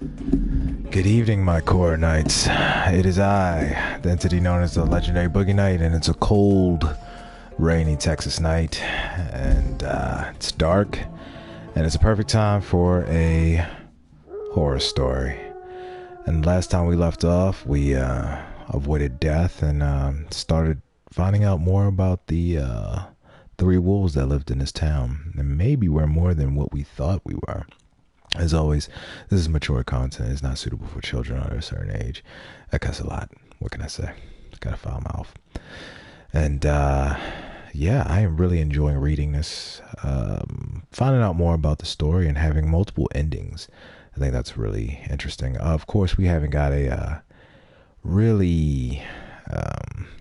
Good evening, my core knights. It is I, the entity known as the legendary Boogie Night, and it's a cold, rainy Texas night, and it's dark, and it's a perfect time for a horror story. And last time we left off, we avoided death and started finding out more about the three wolves that lived in this town, and maybe we're more than what we thought we were. As always, this is mature content. It's not suitable for children under a certain age. I cuss a lot. What can I say? Just gotta file mouth. And yeah, I am really enjoying reading this, finding out more about the story and having multiple endings. I think that's really interesting. Of course, we haven't got a really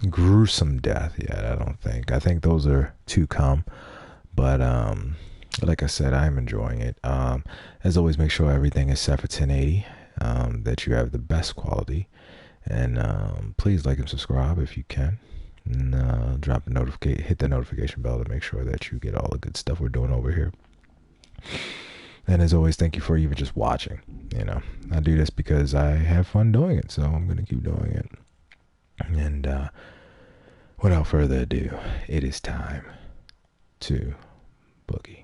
gruesome death yet, I don't think. I think those are to come. But like I said, I'm enjoying it. As always, make sure everything is set for 1080, that you have the best quality. And please like and subscribe if you can. And hit the notification bell to make sure that you get all the good stuff we're doing over here. And as always, thank you for even just watching. You know, I do this because I have fun doing it, so I'm going to keep doing it. And without further ado, it is time to boogie.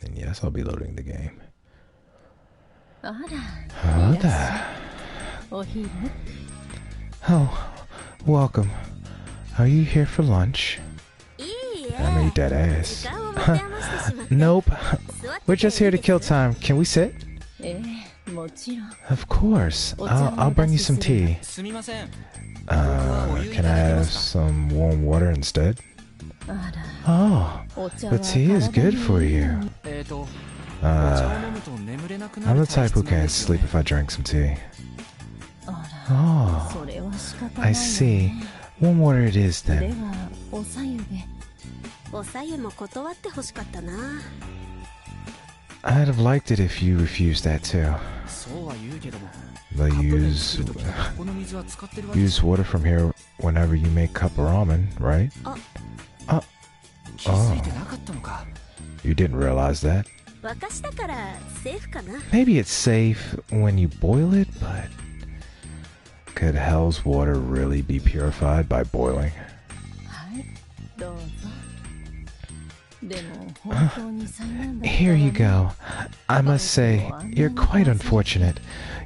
And yes, I'll be loading the game. Oh, welcome. Are you here for lunch? I'm gonna eat that ass. Nope. We're just here to kill time. Can we sit? Of course. I'll bring you some tea. Can I have some warm water instead? Oh, the tea is good for you. I'm the type who can't sleep if I drink some tea. Oh, I see. Warm water it is then. I'd have liked it if you refused that too. But use water from here whenever you make cup of ramen, right? Oh, you didn't realize that? Maybe it's safe when you boil it, but could hell's water really be purified by boiling? Here you go. I must say, you're quite unfortunate.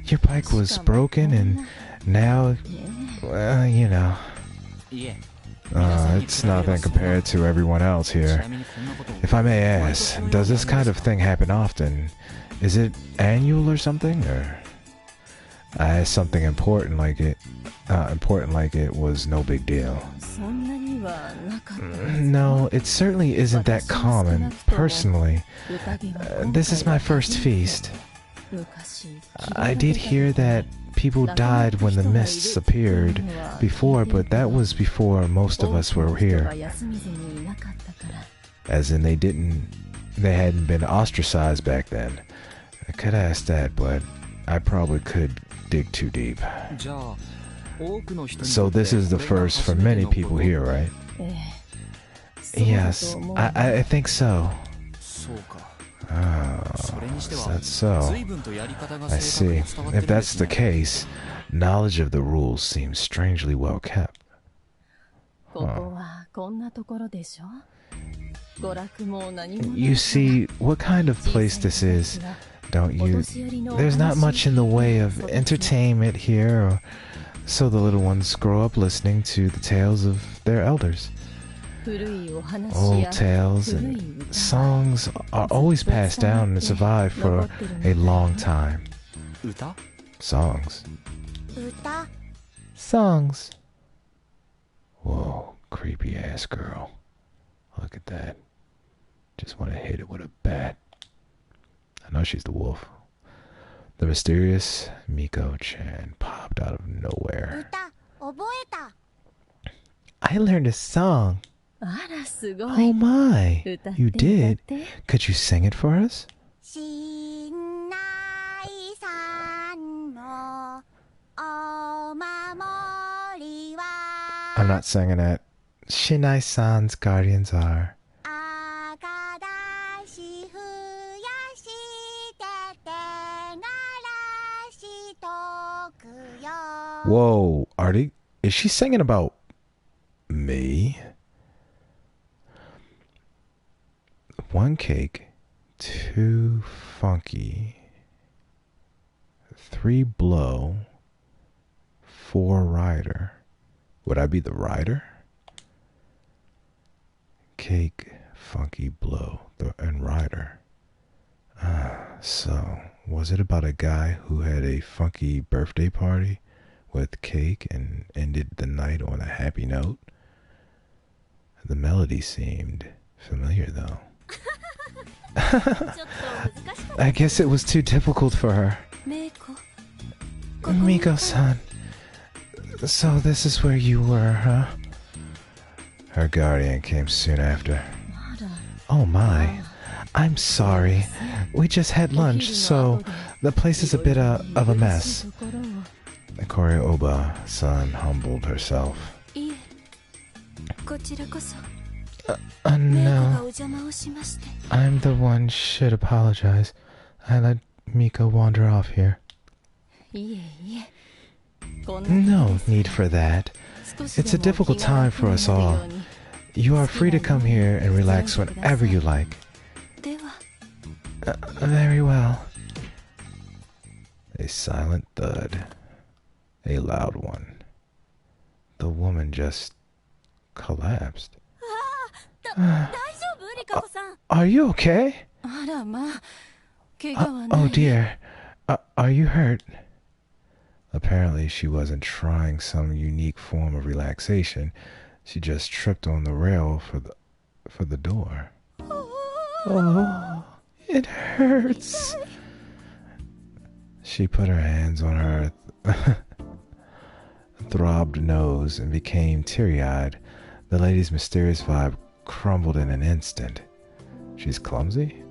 Your bike was broken and now, well, you know. It's nothing compared to everyone else here. If I may ask, does this kind of thing happen often? Is it annual or something? Or I asked something important like it was no big deal. No, it certainly isn't that common. Personally, this is my first feast. I did hear that people died when the mists appeared before, but that was before most of us were here. As in they hadn't been ostracized back then. I could ask that, but I probably could dig too deep. So this is the first for many people here, right? Yes, I think so. Oh, that's so. I see. If that's the case, knowledge of the rules seems strangely well kept. Huh. You see what kind of place this is, don't you? There's not much in the way of entertainment here, so the little ones grow up listening to the tales of their elders. Old tales and songs are always passed down and survive for a long time. Songs. Songs. Whoa, creepy ass girl. Look at that. Just want to hit it with a bat. I know she's the wolf. The mysterious Miko-chan popped out of nowhere. I learned a song. Oh my, you did? Could you sing it for us? I'm not singing it. Shinai-san's guardians are. Whoa, is she singing about me? 1 cake, 2 funky, 3 blow, 4 rider. Would I be the rider? Cake, funky, blow, and rider. So, was it about a guy who had a funky birthday party with cake and ended the night on a happy note? The melody seemed familiar, though. I guess it was too difficult for her. Miko-san. So this is where you were, huh? Her guardian came soon after. Oh my. I'm sorry. We just had lunch, so the place is a bit of a mess. Koryo-Oba-san humbled herself. No. I'm the one should apologize. I let Miko wander off here. No need for that. It's a difficult time for us all. You are free to come here and relax whenever you like. Very well. A silent thud. A loud one. The woman just collapsed. Are you okay? Oh dear. Are you hurt? Apparently she wasn't trying some unique form of relaxation. She just tripped on the rail for the door. Oh, it hurts. She put her hands on her throbbed nose and became teary-eyed. The lady's mysterious vibe crumbled in an instant. She's clumsy?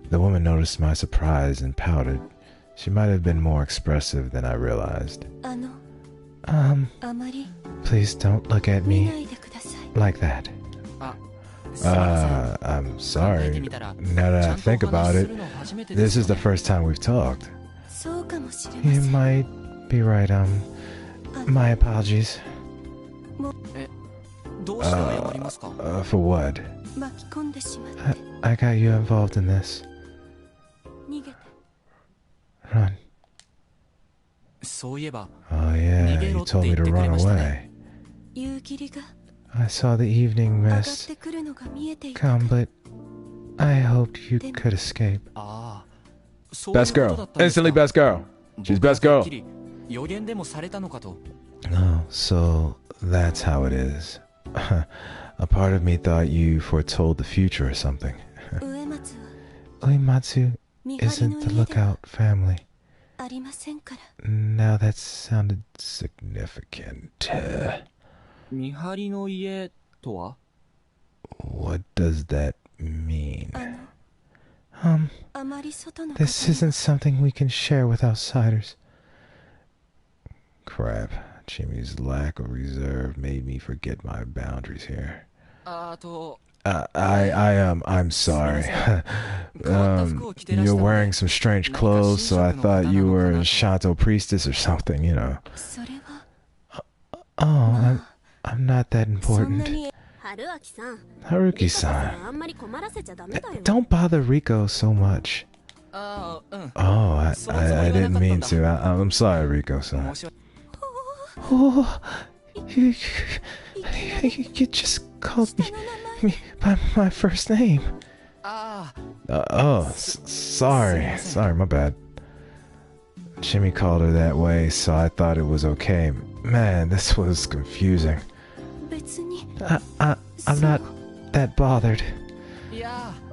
The woman noticed my surprise and pouted. She might have been more expressive than I realized. Please don't look at me like that. I'm sorry. Now that I think about it, this is the first time we've talked. You might be right, my apologies. For what? I got you involved in this. Run. Oh yeah, you told me to run away. I saw the evening mist come, but I hoped you could escape. Best girl. Instantly best girl. She's best girl. Oh, so that's how it is. A part of me thought you foretold the future or something. Uematsu isn't the lookout family. Now that sounded significant. What does that mean? This isn't something we can share with outsiders. Crap. Jimmy's lack of reserve made me forget my boundaries here. I'm sorry. You're wearing some strange clothes, so I thought you were a Shanto priestess or something, you know. Oh, I'm not that important. Haruki-san. Don't bother Riko so much. Oh, I didn't mean to. I'm sorry, Riko-san. Oh, you just called me by my first name. Sorry, my bad. Jimmy called her that way, so I thought it was okay. Man, this was confusing. I'm not that bothered.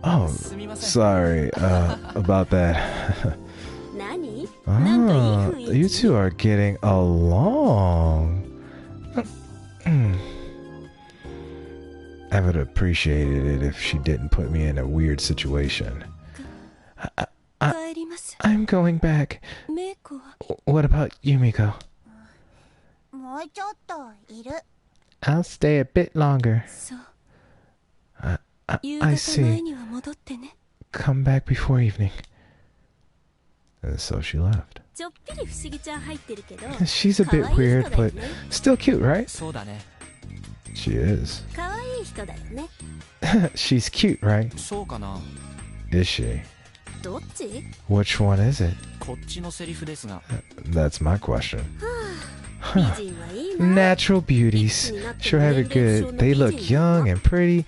Oh, sorry about that. Oh, you two are getting along. I would have appreciated it if she didn't put me in a weird situation. I'm going back. What about you, Miko? I'll stay a bit longer. I see. Come back before evening. And so she left. She's a bit weird, but still cute, right? She is. She's cute, right? Is she? Which one is it? That's my question. Huh. Natural beauties sure have it good. They look young and pretty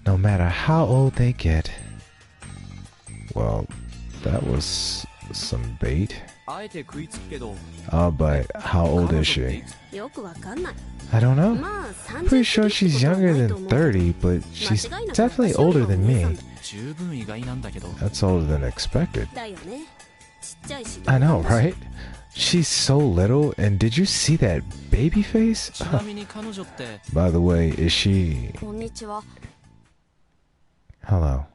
no matter how old they get. Well, that was some bait. But how old is she? I don't know. Pretty sure she's younger than 30, but she's definitely older than me. That's older than expected. I know, right? She's so little, and did you see that baby face? By the way, is she... Hello.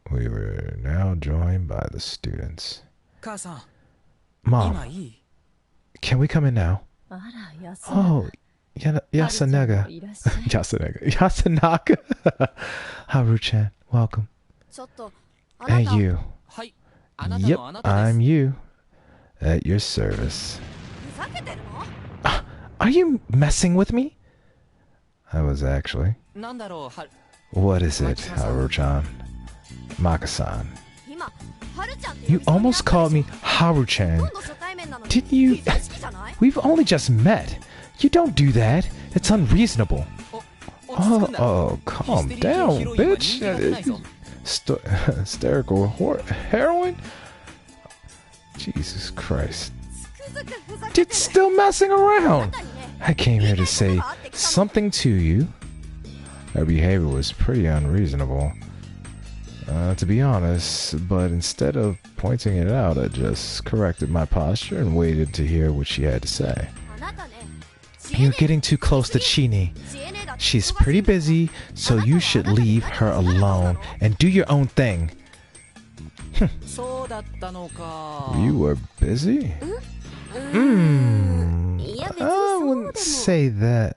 We were now joined by the students. Mom, can we come in now? Oh, Yasunaga. Yasunaga. Haru-chan, welcome. And you. Yep, I'm you. At your service. Are you messing with me? I was actually. What is it, Haru-chan? Maka-san. You almost called me Haru-chan. Didn't you? We've only just met. You don't do that. It's unreasonable. Oh, calm down, bitch. Hysterical heroin? Jesus Christ. It's still messing around. I came here to say something to you. Her behavior was pretty unreasonable. To be honest, but instead of pointing it out, I just corrected my posture and waited to hear what she had to say. You're getting too close to Chini. She's pretty busy, so you should leave her alone and do your own thing. You were busy? I wouldn't say that.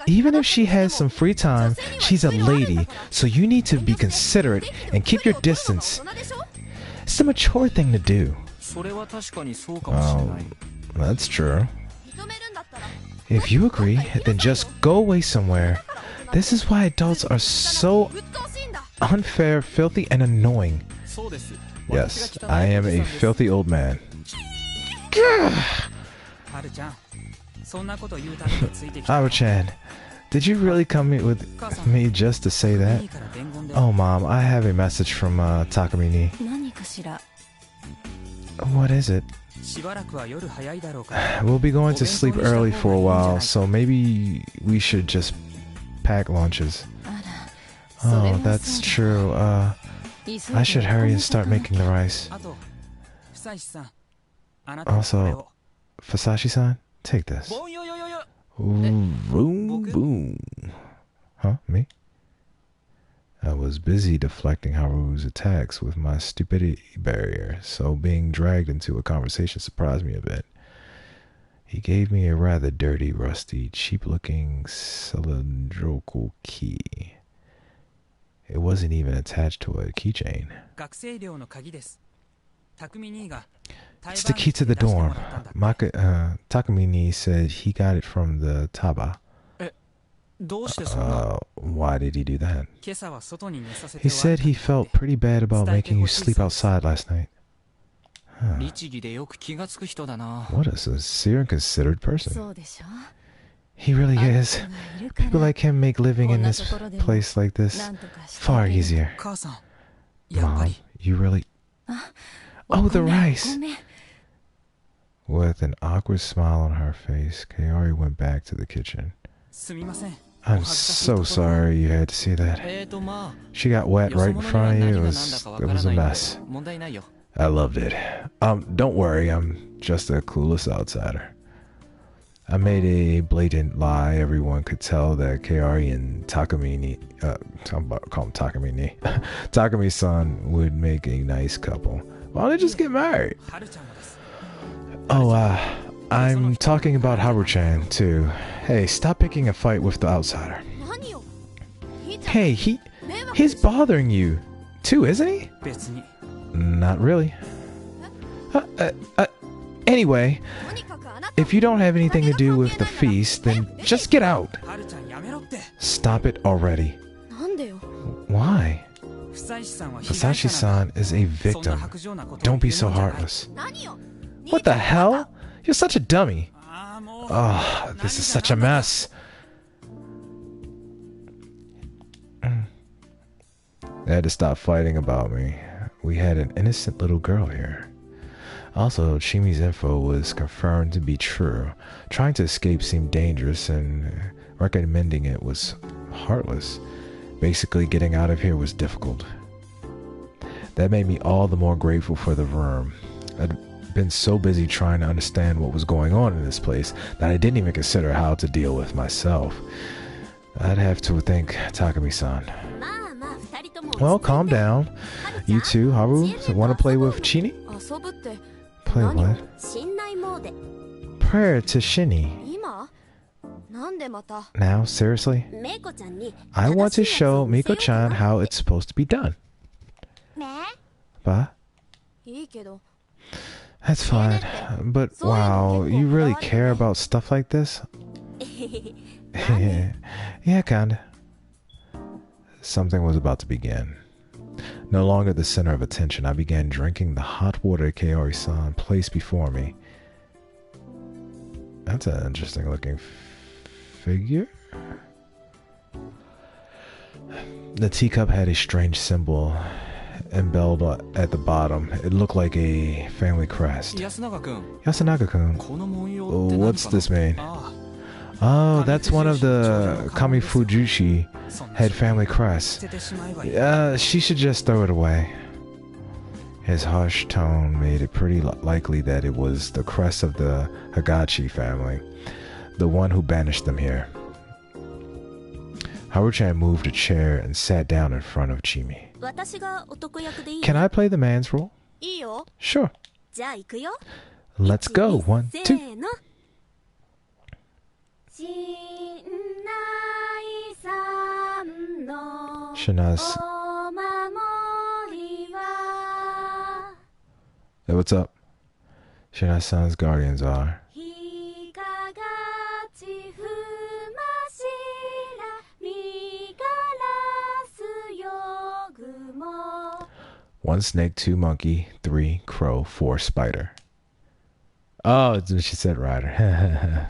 Even if she has some free time, she's a lady, so you need to be considerate and keep your distance. It's the mature thing to do. That's true. If you agree, then just go away somewhere. This is why adults are so unfair, filthy, and annoying. Yes, I am a filthy old man. Haru-chan, did you really come with me just to say that? Oh, Mom, I have a message from Takamine. What is it? We'll be going to sleep early for a while, so maybe we should just pack lunches. Oh, that's true. I should hurry and start making the rice. Also, Fasashi-san, take this. Ooh, boom, boom. Huh? Me? I was busy deflecting Haru's attacks with my stupidity barrier, so being dragged into a conversation surprised me a bit. He gave me a rather dirty, rusty, cheap-looking cylindrical key. It wasn't even attached to a keychain. It's the key to the dorm. Takamine said he got it from the Taba. Why did he do that? He said he felt pretty bad about making you sleep outside last night. Huh. What a sincere and considerate person. He really is. People like him make living in this place like this far easier. Mom, you really... Oh, the rice! With an awkward smile on her face, Kaori went back to the kitchen. I'm so sorry you had to see that. She got wet right in front of you. It was a mess. I loved it. Don't worry, I'm just a clueless outsider. I made a blatant lie. Everyone could tell that Kaori and Takamine, I'm about to call him Takamine, Takami-san would make a nice couple. Why don't they just get married? Oh, I'm talking about Haru-chan, too. Hey, stop picking a fight with the outsider. Hey, he's bothering you, too, isn't he? Not really. Anyway, if you don't have anything to do with the feast, then just get out. Stop it already. Why? Fusashi-san is a victim. Don't be so heartless. What the hell? You're such a dummy. Oh, this is such a mess. They had to stop fighting about me. We had an innocent little girl here. Also, Chimi's info was confirmed to be true. Trying to escape seemed dangerous, and recommending it was heartless. Basically, getting out of here was difficult. That made me all the more grateful for the room. I'd been so busy trying to understand what was going on in this place that I didn't even consider how to deal with myself. I'd have to thank Takumi-san. Well, calm down. You two, Haru, want to play with Chini? Play what? Prayer to Shini. Now, seriously? I want to show Miko-chan how it's supposed to be done. Bah? That's fine. But wow, you really care about stuff like this? Yeah, kinda. Something was about to begin. No longer the center of attention, I began drinking the hot water Kaori-san placed before me. That's an interesting looking figure. The teacup had a strange symbol embelled at the bottom. It looked like a family crest. Yasunaga-kun. Oh, what's this mean? Oh, that's one of the Kamifujushi head family crests. She should just throw it away. His harsh tone made it pretty likely that it was the crest of the Hagachi family, the one who banished them here. Haru-chan moved a chair and sat down in front of Chimi. Can I play the man's role? Sure. Let's go. 1, 2. Shina's. Hey, what's up? Shina-san's guardians are. One snake, 2 monkey, 3 crow, 4 spider. Oh, she said rider.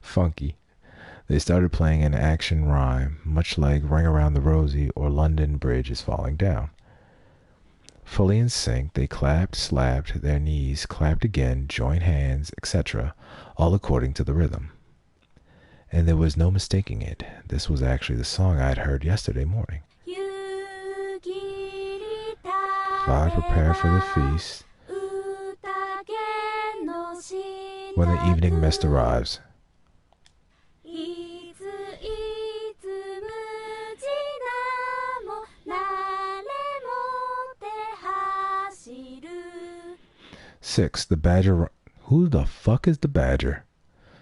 Funky. They started playing an action rhyme, much like Ring Around the Rosie or London Bridge is Falling Down. Fully in sync, they clapped, slapped their knees, clapped again, joined hands, etc., all according to the rhythm. And there was no mistaking it. This was actually the song I had heard yesterday morning. 5. Prepare for the feast. When the evening mist arrives. Six, the badger. Who the fuck is the badger?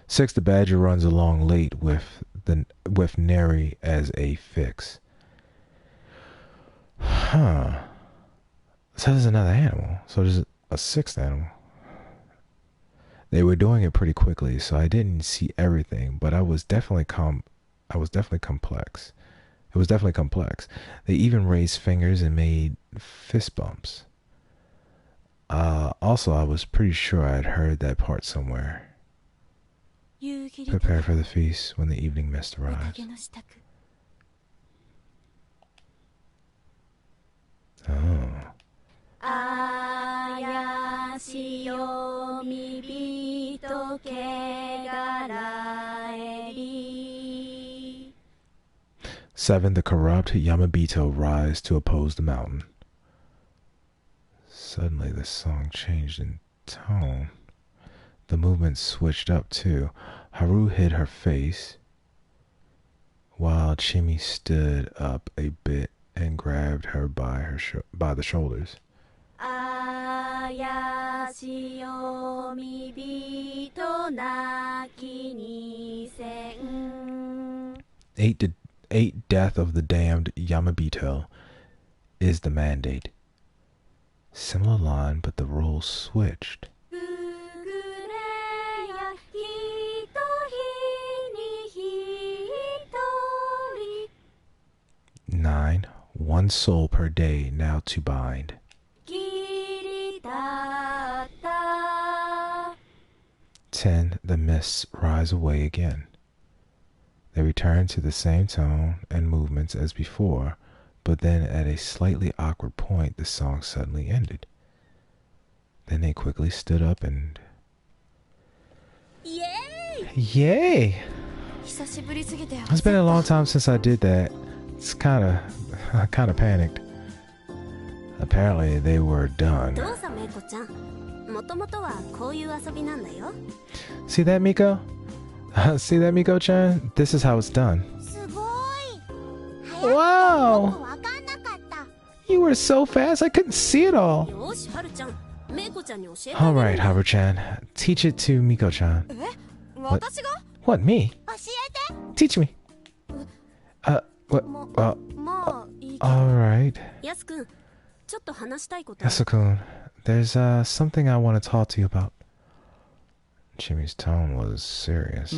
6, the badger runs along late with Neri as a fix. Huh. So there's another animal. So there's a 6th animal. They were doing it pretty quickly, so I didn't see everything, but I was definitely complex. It was definitely complex. They even raised fingers and made fist bumps. Also, I was pretty sure I had heard that part somewhere. Prepare for the feast when the evening mist arrives. Oh. 7, the corrupt Yamabito rise to oppose the mountain. Suddenly the song changed in tone. The movement switched up too. Haru hid her face, while Chimi stood up a bit and grabbed her by the shoulders. 8, death of the damned Yamabito is the mandate. Similar line, but the roles switched. 9. One soul per day now to bind. 10. The mists rise away again. They return to the same tone and movements as before, but then at a slightly awkward point the song suddenly ended. Then they quickly stood up and... Yay! Yay! It's been a long time since I did that. I kind of panicked. Apparently they were done. See that, Miko? See that, Miko-chan? This is how it's done. Wow! You were so fast I couldn't see it all. Alright, Haru-chan. Teach it to Miko-chan. What, me? Teach me. What? Alright. Yasukun, there's something I want to talk to you about. Jimmy's tone was serious.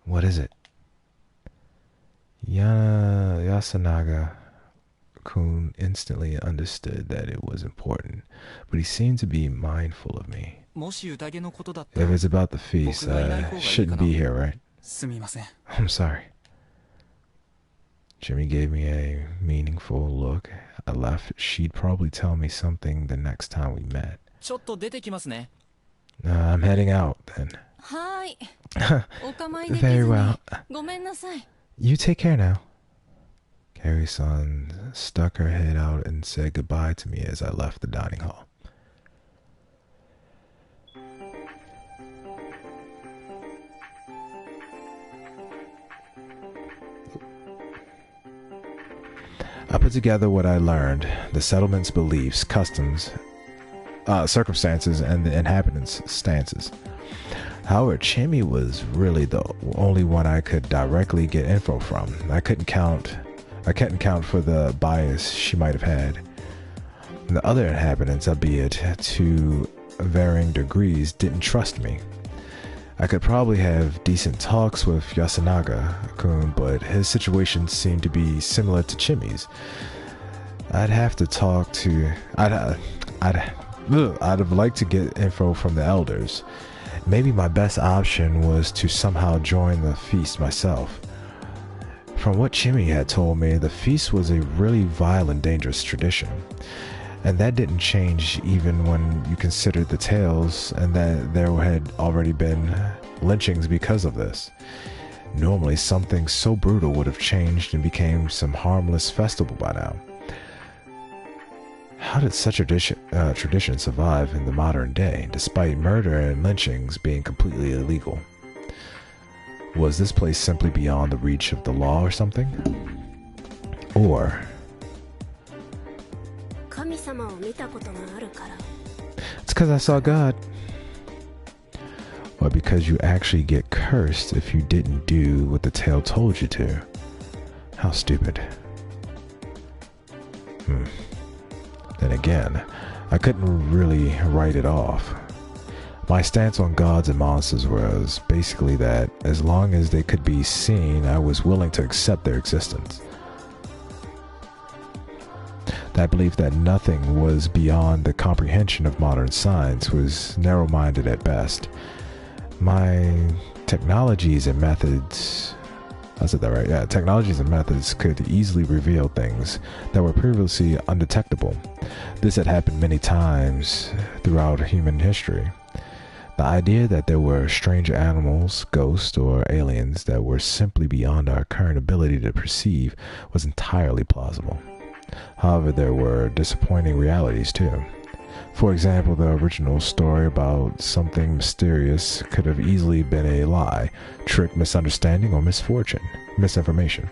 What is it? Yasunaga-kun instantly understood that it was important, but he seemed to be mindful of me. If it's about the feast, I shouldn't be here, right? I'm sorry. Jimmy gave me a meaningful look. I left. She'd probably tell me something the next time we met. I'm heading out then. Very well. You take care now. Carrie-san stuck her head out and said goodbye to me as I left the dining hall. I put together what I learned, the settlement's beliefs, customs, circumstances, and the inhabitants' stances. However, Chimmy was really the only one I could directly get info from. I couldn't count for the bias she might have had. The other inhabitants, albeit to varying degrees, didn't trust me. I could probably have decent talks with Yasunaga-kun, but his situation seemed to be similar to Chimmy's. I'd have to talk to... I'd have liked to get info from the elders. Maybe my best option was to somehow join the feast myself. From what Chimmy had told me, the feast was a really vile and dangerous tradition. And that didn't change even when you considered the tales and that there had already been lynchings because of this. Normally something so brutal would have changed and became some harmless festival by now. How did such a tradition survive in the modern day, despite murder and lynchings being completely illegal? Was this place simply beyond the reach of the law or something? Or... it's because I saw God. Or because you actually get cursed if you didn't do what the tale told you to. How stupid. Then again, I couldn't really write it off. My stance on gods and monsters was basically that as long as they could be seen, I was willing to accept their existence. That belief that nothing was beyond the comprehension of modern science was narrow-minded at best. My technologies and methods... I said that right? Yeah, technologies and methods could easily reveal things that were previously undetectable. This had happened many times throughout human history. The idea that there were strange animals, ghosts, or aliens that were simply beyond our current ability to perceive was entirely plausible. However, there were disappointing realities too. For example, the original story about something mysterious could have easily been a lie, trick, misunderstanding, or misinformation.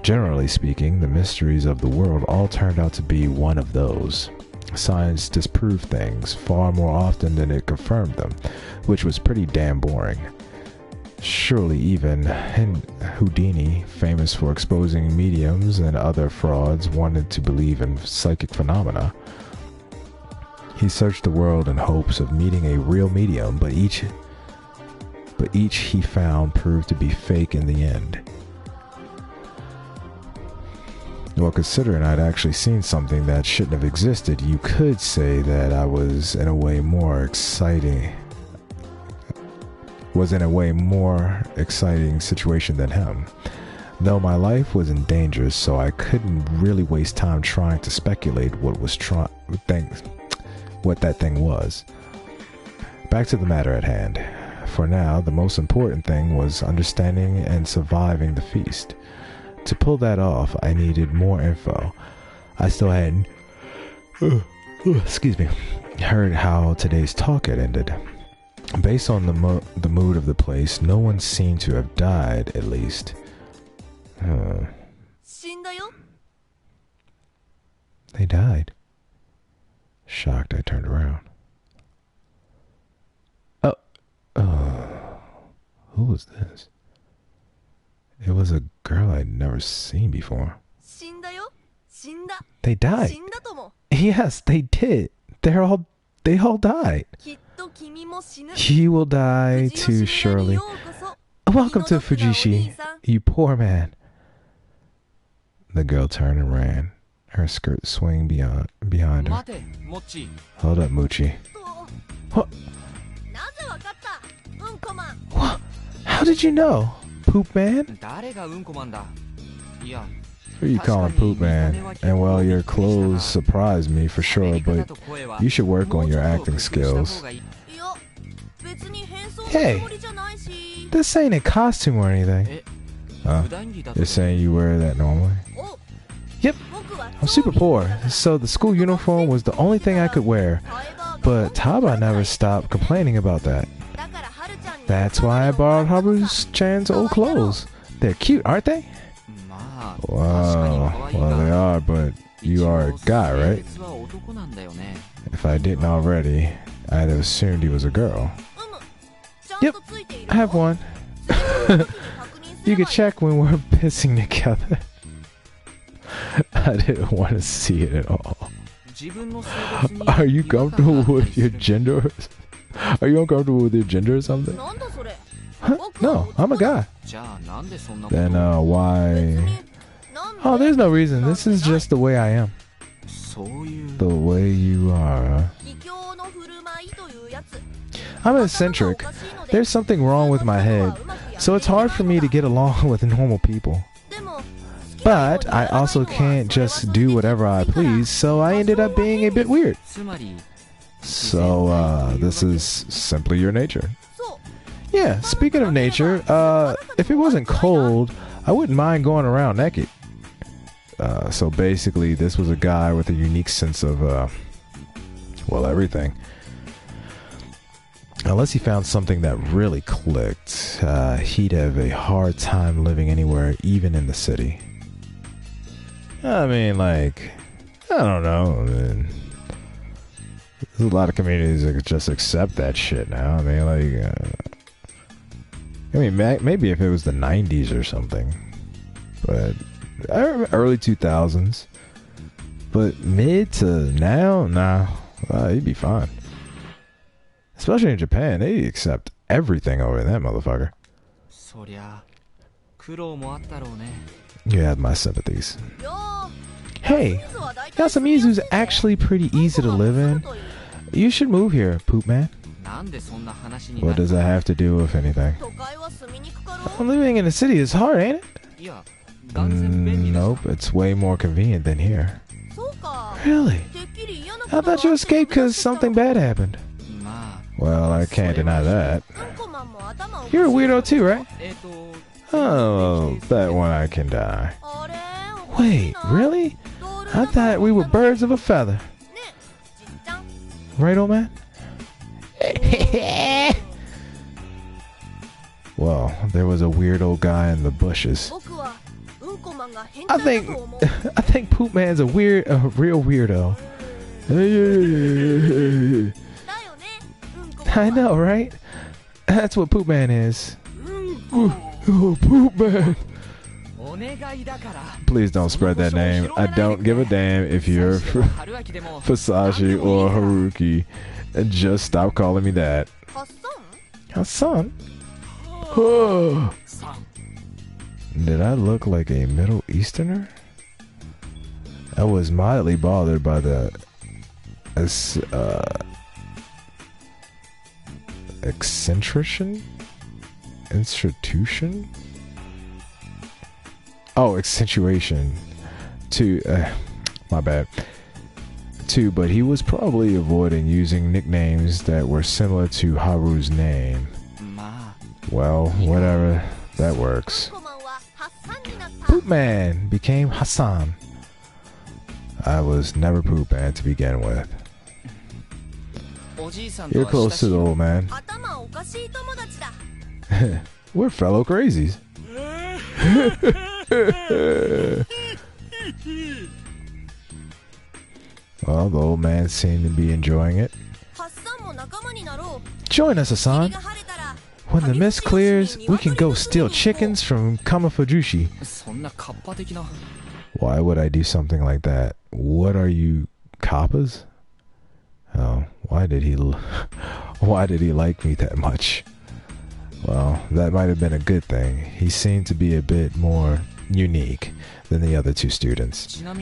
Generally speaking, the mysteries of the world all turned out to be one of those. Science disproved things far more often than it confirmed them, which was pretty damn boring. Surely even Houdini, famous for exposing mediums and other frauds, wanted to believe in psychic phenomena. He searched the world in hopes of meeting a real medium, but each he found proved to be fake in the end. Well, considering I'd actually seen something that shouldn't have existed, you could say that I was in a way more exciting situation than him. Though my life was in danger, so I couldn't really waste time trying to speculate what that thing was. Back to the matter at hand. For now, the most important thing was understanding and surviving the feast. To pull that off, I needed more info. I still hadn't heard how today's talk had ended. Based on the mood of the place, no one seemed to have died, at least. They died. Shocked, I turned around. Who was this? It was a girl I'd never seen before. They died. Yes, they did. They all died. You will die too, surely. Welcome to Fujishi, you poor man. The girl turned and ran, her skirt swinging behind her. Hold up, Mochi. What? What? How did you know? Poop man? Who you calling Poop man? And well, your clothes surprised me for sure, but you should work on your acting skills. Hey, this ain't a costume or anything. You're saying you wear that normally? Yep, I'm super poor, so the school uniform was the only thing I could wear. But Taba never stopped complaining about that. That's why I borrowed Haru-chan's old clothes. They're cute, aren't they? Wow, well they are, but you are a guy, right? If I didn't already, I'd have assumed he was a girl. Yep, I have one. You can check when we're pissing together. I didn't want to see it at all. Are you comfortable with your gender? Are you uncomfortable with your gender or something? Huh? No, I'm a guy. Then why? Oh, there's no reason. This is just the way I am. The way you are. I'm eccentric. There's something wrong with my head, so it's hard for me to get along with normal people. But I also can't just do whatever I please, so I ended up being a bit weird. So, this is simply your nature. Yeah, speaking of nature, if it wasn't cold, I wouldn't mind going around naked. So basically, this was a guy with a unique sense of, well, everything. Unless he found something that really clicked, he'd have a hard time living anywhere, even in the city. I mean, like, I don't know. I mean, there's a lot of communities that just accept that shit now. I mean, like, maybe if it was the 90s or something. But I remember early 2000s. But mid to now, nah, he'd be fine. Especially in Japan, they accept everything over that motherfucker. You have my sympathies. Hey, Yasamizu's actually pretty easy to live in. You should move here, Poop Man. What does that have to do with anything? Living in the city is hard, ain't it? Nope, it's way more convenient than here. Really? I thought you escaped because something bad happened. Well, I can't deny that. You're a weirdo too, right? Oh, that one I can die. Wait, really? I thought we were birds of a feather. Right, old man? Well, there was a weird old guy in the bushes. I think Poop Man's a real weirdo. I know, right? That's what Poop Man is. Oh, Poop Man. Please don't spread that name. I don't give a damn if you're Fasashi or Haruki. And just stop calling me that. Hassan? Did I look like a Middle Easterner? I was mildly bothered by the eccentrician? Institution? Oh, accentuation. My bad. But he was probably avoiding using nicknames that were similar to Haru's name. Well, whatever. That works. Poop Man became Hassan. I was never Poop Man to begin with. You're close to the old man. We're fellow crazies. Well, the old man seemed to be enjoying it. Join us, Hassan. When the mist clears, we can go steal chickens from Kamafujushi. Why would I do something like that? What are you, Kappas? Oh, why did he like me that much? Well, that might have been a good thing. He seemed to be a bit more unique than the other two students. By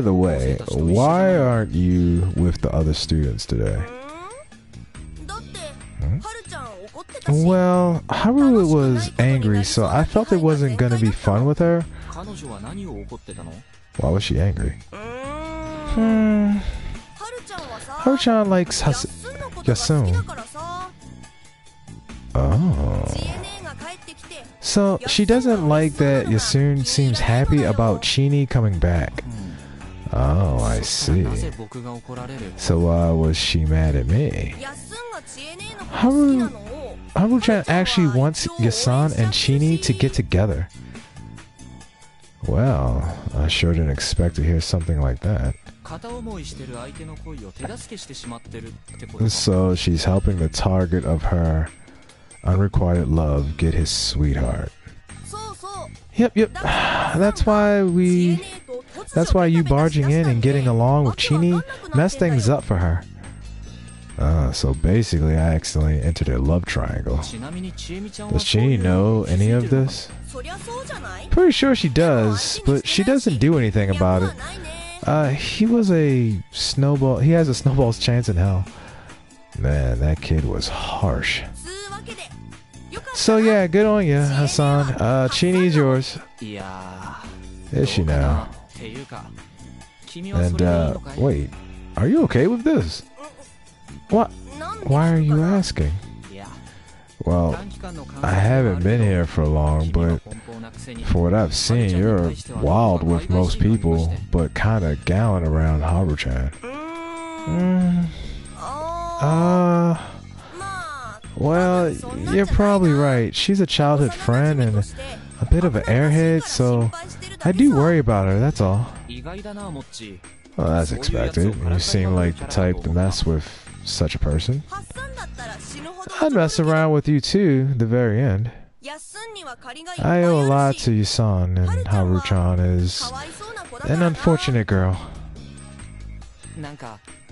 the way, why aren't you with the other students today? Well, Haru was angry, so I felt it wasn't going to be fun with her. Why was she angry? Haru-chan likes Yasun. Oh. So she doesn't like that Yasun seems happy about Chini coming back. Oh, I see. So why was she mad at me? Haru-chan actually wants Yasun and Chini to get together. Well, I sure didn't expect to hear something like that. So she's helping the target of her unrequited love get his sweetheart. Yep. That's why you barging in and getting along with Chini messed things up for her. So basically I accidentally entered a love triangle. Does Chini know any of this? Pretty sure she does, but she doesn't do anything about it. He has a snowball's chance in hell. Man, that kid was harsh. So yeah, good on you, Hassan. Chini's yours. Is she now? And wait, are you okay with this? What? Why are you asking? Well, I haven't been here for long, but for what I've seen, you're wild with most people, but kinda gallant around Haru-chan. Well, you're probably right. She's a childhood friend and a bit of an airhead, so I do worry about her, that's all. Well, that's expected. You seem like the type to mess with such a person. I'd mess around with you too, the very end. I owe a lot to Yasun, and Haru-chan is an unfortunate girl.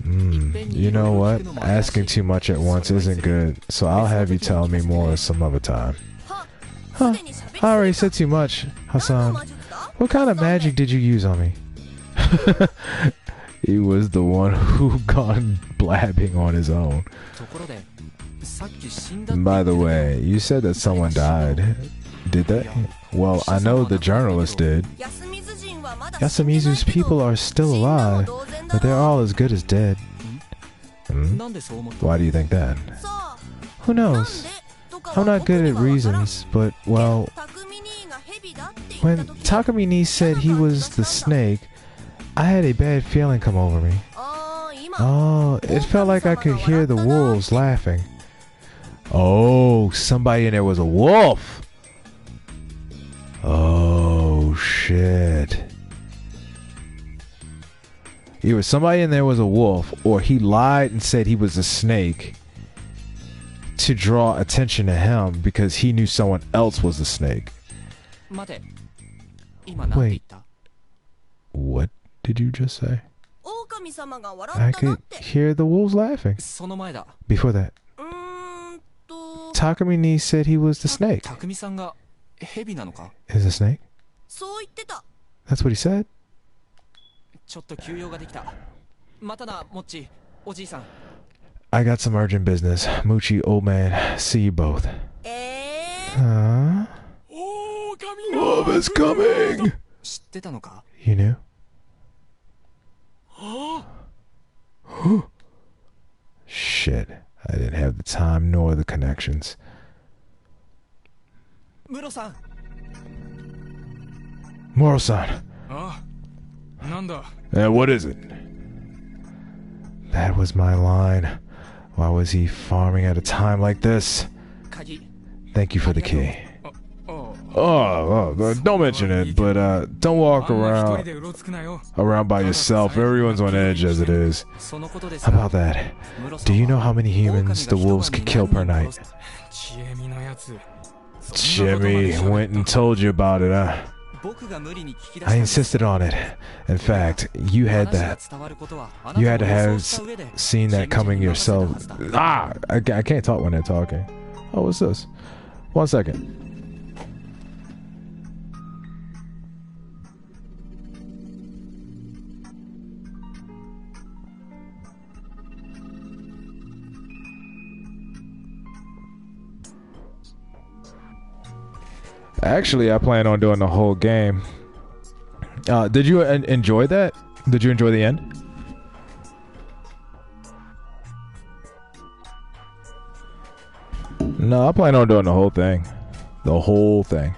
You know what? Asking too much at once isn't good, so I'll have you tell me more some other time. Huh, I already said too much, Hassan. What kind of magic did you use on me? He was the one who gone blabbing on his own. By the way, you said that someone died. Did they? Well, I know the journalist did. Yasumizu's people are still alive, but they're all as good as dead. Why do you think that? Who knows? I'm not good at reasons, but, well, when Takamine said he was the snake, I had a bad feeling come over me. Oh, it felt like I could hear the wolves laughing. Oh, somebody in there was a wolf! Oh, shit. Either somebody in there was a wolf, or he lied and said he was a snake to draw attention to him because he knew someone else was a snake. Wait, what did you just say? I could hear the wolves laughing. Before that, Takumi said he was the snake. Is a snake? That's what he said? I got some urgent business. Muchi, old man, see you both. Huh? Love is coming! You knew? Shit, I didn't have the time nor the connections. Moro-san! What is it? That was my line. Why was he farming at a time like this? Thank you for the key. Don't mention it, but don't walk around by yourself. Everyone's on edge as it is. How about that? Do you know how many humans the wolves could kill per night? Jimmy went and told you about it, huh? I insisted on it. In fact, you had to have seen that coming yourself. I can't talk when they're talking. Oh, what's this? 1 second. Actually, I plan on doing the whole game. Did you enjoy that? Did you enjoy the end? No, I plan on doing the whole thing. The whole thing.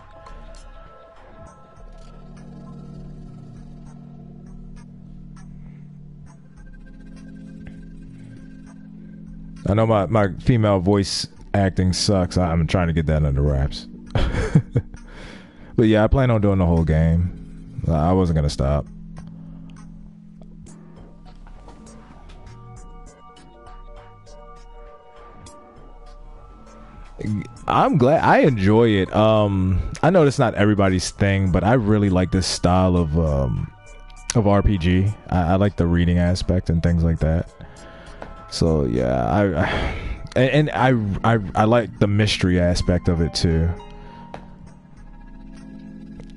I know my female voice acting sucks. I'm trying to get that under wraps. But yeah, I plan on doing the whole game. I wasn't gonna stop. I'm glad. I enjoy it. I know it's not everybody's thing, but I really like this style of RPG. I like the reading aspect and things like that. So yeah, I like the mystery aspect of it too.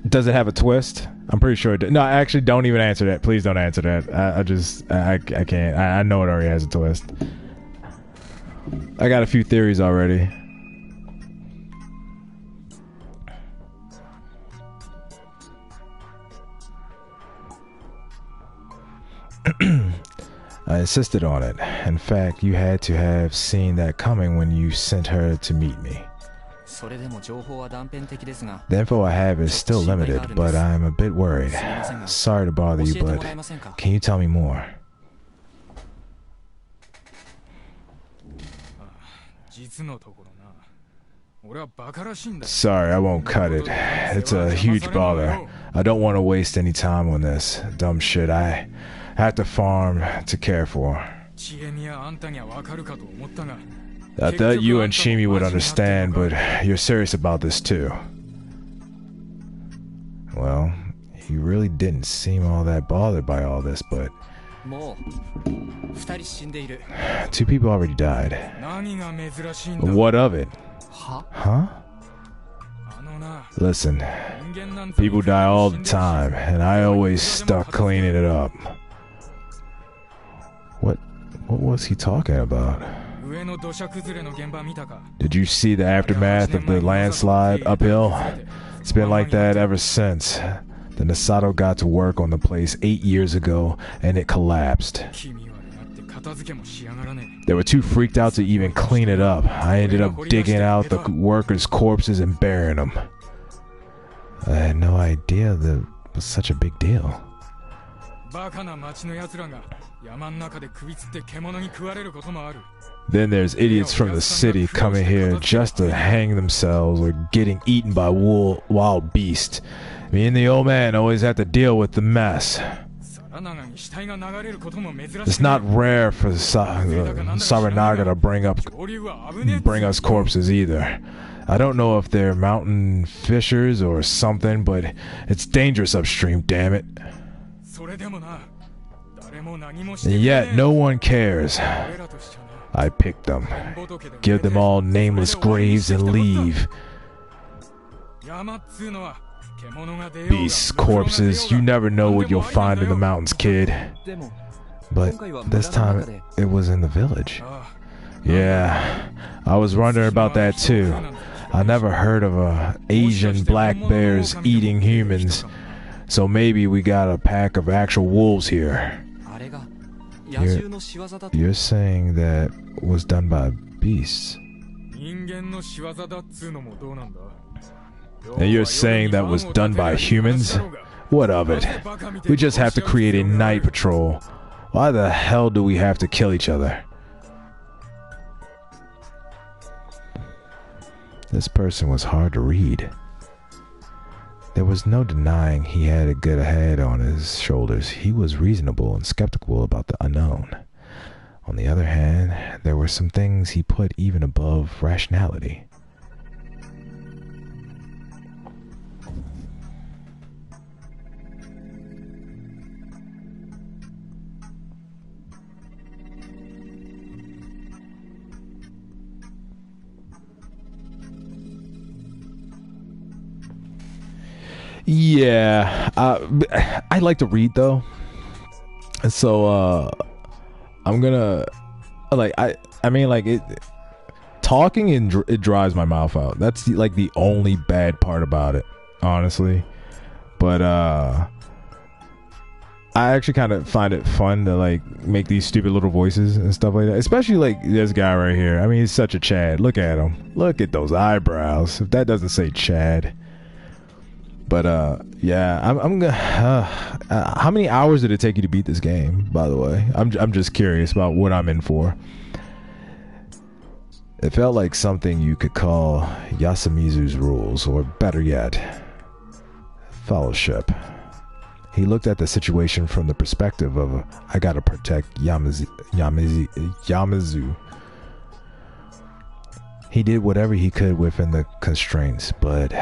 Does it have a twist? I'm pretty sure it does. No, actually, don't even answer that. Please don't answer that. I can't. I know it already has a twist. I got a few theories already. I insisted on it. In fact, you had to have seen that coming when you sent her to meet me. The info I have is still limited, but I'm a bit worried. Sorry to bother you, but can you tell me more? Sorry, I won't cut it. It's a huge bother. I don't want to waste any time on this. Dumb shit I have to farm to care for. I thought you and Chimi would understand, but you're serious about this too. Well, you really didn't seem all that bothered by all this, but... 2 people already died. What of it? Huh? Listen, people die all the time, and I always stuck cleaning it up. What was he talking about? Did you see the aftermath of the landslide uphill? It's been like that ever since. The Nasato got to work on the place 8 years ago, and it collapsed. They were too freaked out to even clean it up. I ended up digging out the workers' corpses and burying them. I had no idea that it was such a big deal. Then there's idiots from the city coming here just to hang themselves or getting eaten by wild beasts. Me and the old man always have to deal with the mess. It's not rare for Saranaga to bring us corpses either. I don't know if they're mountain fishers or something, but it's dangerous upstream, damn it. And yet, no one cares. I picked them. Give them all nameless graves and leave. Beasts, corpses, you never know what you'll find in the mountains, kid. But this time, it was in the village. Yeah, I was wondering about that too. I never heard of Asian black bears eating humans. So maybe we got a pack of actual wolves here. You're saying that was done by beasts? And you're saying that was done by humans? What of it? We just have to create a night patrol. Why the hell do we have to kill each other? This person was hard to read. There was no denying he had a good head on his shoulders. He was reasonable and skeptical about the unknown. On the other hand, there were some things he put even above rationality. Yeah, I like to read though, so I'm gonna I mean like it talking and it dries my mouth out. That's like the only bad part about it, honestly. But I actually kind of find it fun to like make these stupid little voices and stuff like that, especially like this guy right here. I mean, he's such a Chad. Look at him, look at those eyebrows. If that doesn't say Chad. But yeah, I'm gonna. How many hours did it take you to beat this game? By the way, I'm just curious about what I'm in for. It felt like something you could call Yasumizu's rules, or better yet, fellowship. He looked at the situation from the perspective of I gotta protect Yamazu. He did whatever he could within the constraints, but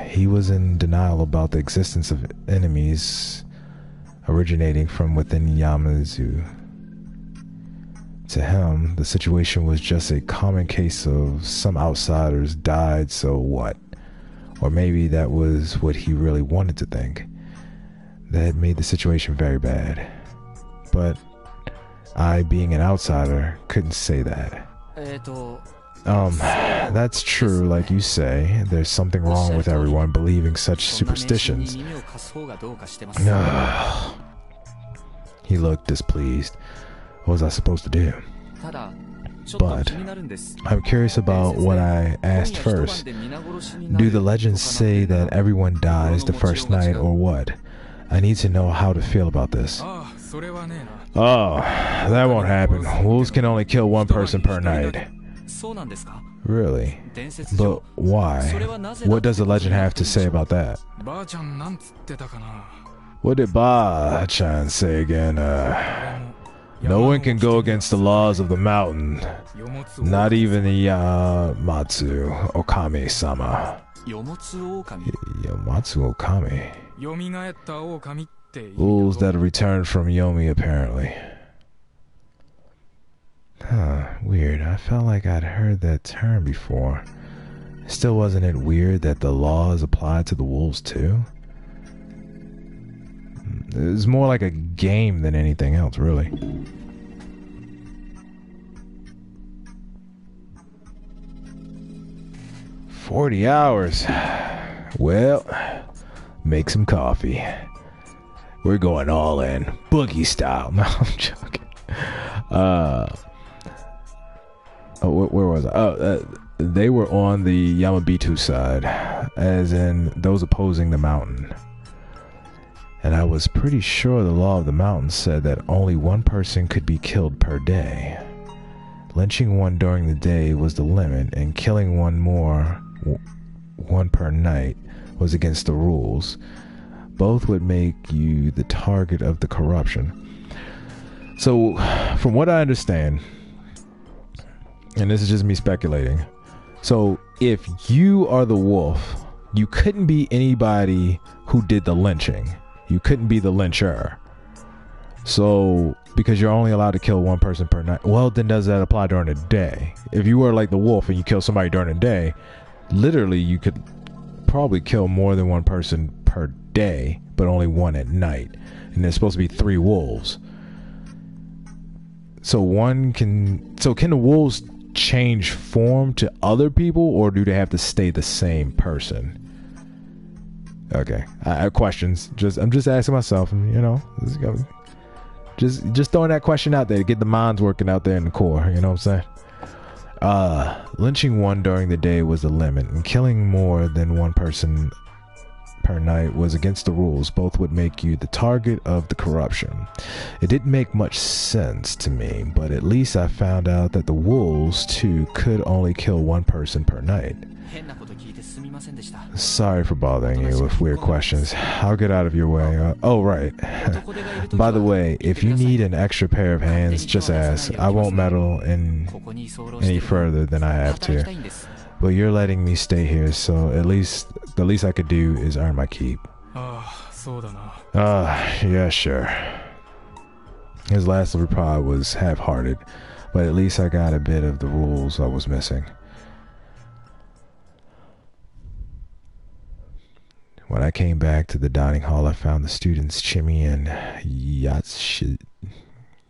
he was in denial about the existence of enemies originating from within Yamazu. To him, the situation was just a common case of some outsiders died, so what? Or maybe that was what he really wanted to think. That made the situation very bad. But I, being an outsider, couldn't say that. That's true, like you say. There's something wrong with everyone believing such superstitions. He looked displeased. What was I supposed to do? But I'm curious about what I asked first. Do the legends say that everyone dies the first night or what? I need to know how to feel about this. Oh, that won't happen. Wolves can only kill one person per night. Really? But why? What does the legend have to say about that? What did Ba-chan say again? No one can go against the laws of the mountain. Not even the Yamatsu Okami-sama. Yamatsu Okami? Wolves that have returned from Yomi, apparently. Huh, weird. I felt like I'd heard that term before. Still, wasn't it weird that the law is applied to the wolves too? It's more like a game than anything else, really. "40 hours. Well, make some coffee. We're going all in. Boogie style." No, I'm joking. Where was I? They were on the Yamabitu side, as in those opposing the mountain. And I was pretty sure the law of the mountain said that only one person could be killed per day. Lynching one during the day was the limit, and killing one per night, was against the rules. Both would make you the target of the corruption. So, from what I understand, and this is just me speculating, So if you are the wolf, you couldn't be anybody who did the lynching. You couldn't be the lyncher. So because you're only allowed to kill one person per night. Well, then does that apply during the day? If you were like the wolf and you kill somebody during the day, literally you could probably kill more than one person per day, but only one at night. And there's supposed to be 3 wolves. So can the wolves change form to other people, or do they have to stay the same person? Okay, I have questions. I'm just asking myself, you know, just throwing that question out there to get the minds working out there in the core. You know what I'm saying? Lynching one during the day was the limit, and killing more than one person per night was against the rules. Both would make you the target of the corruption. It didn't make much sense to me, but at least I found out that the wolves too could only kill one person per night. Sorry for bothering you with weird questions. I'll get out of your way. Oh, right. By the way, if you need an extra pair of hands, just ask. I won't meddle in any further than I have to. But you're letting me stay here, so the least I could do is earn my keep. Yeah, sure. His last reply was half-hearted, but at least I got a bit of the rules I was missing. When I came back to the dining hall, I found the students Chimi and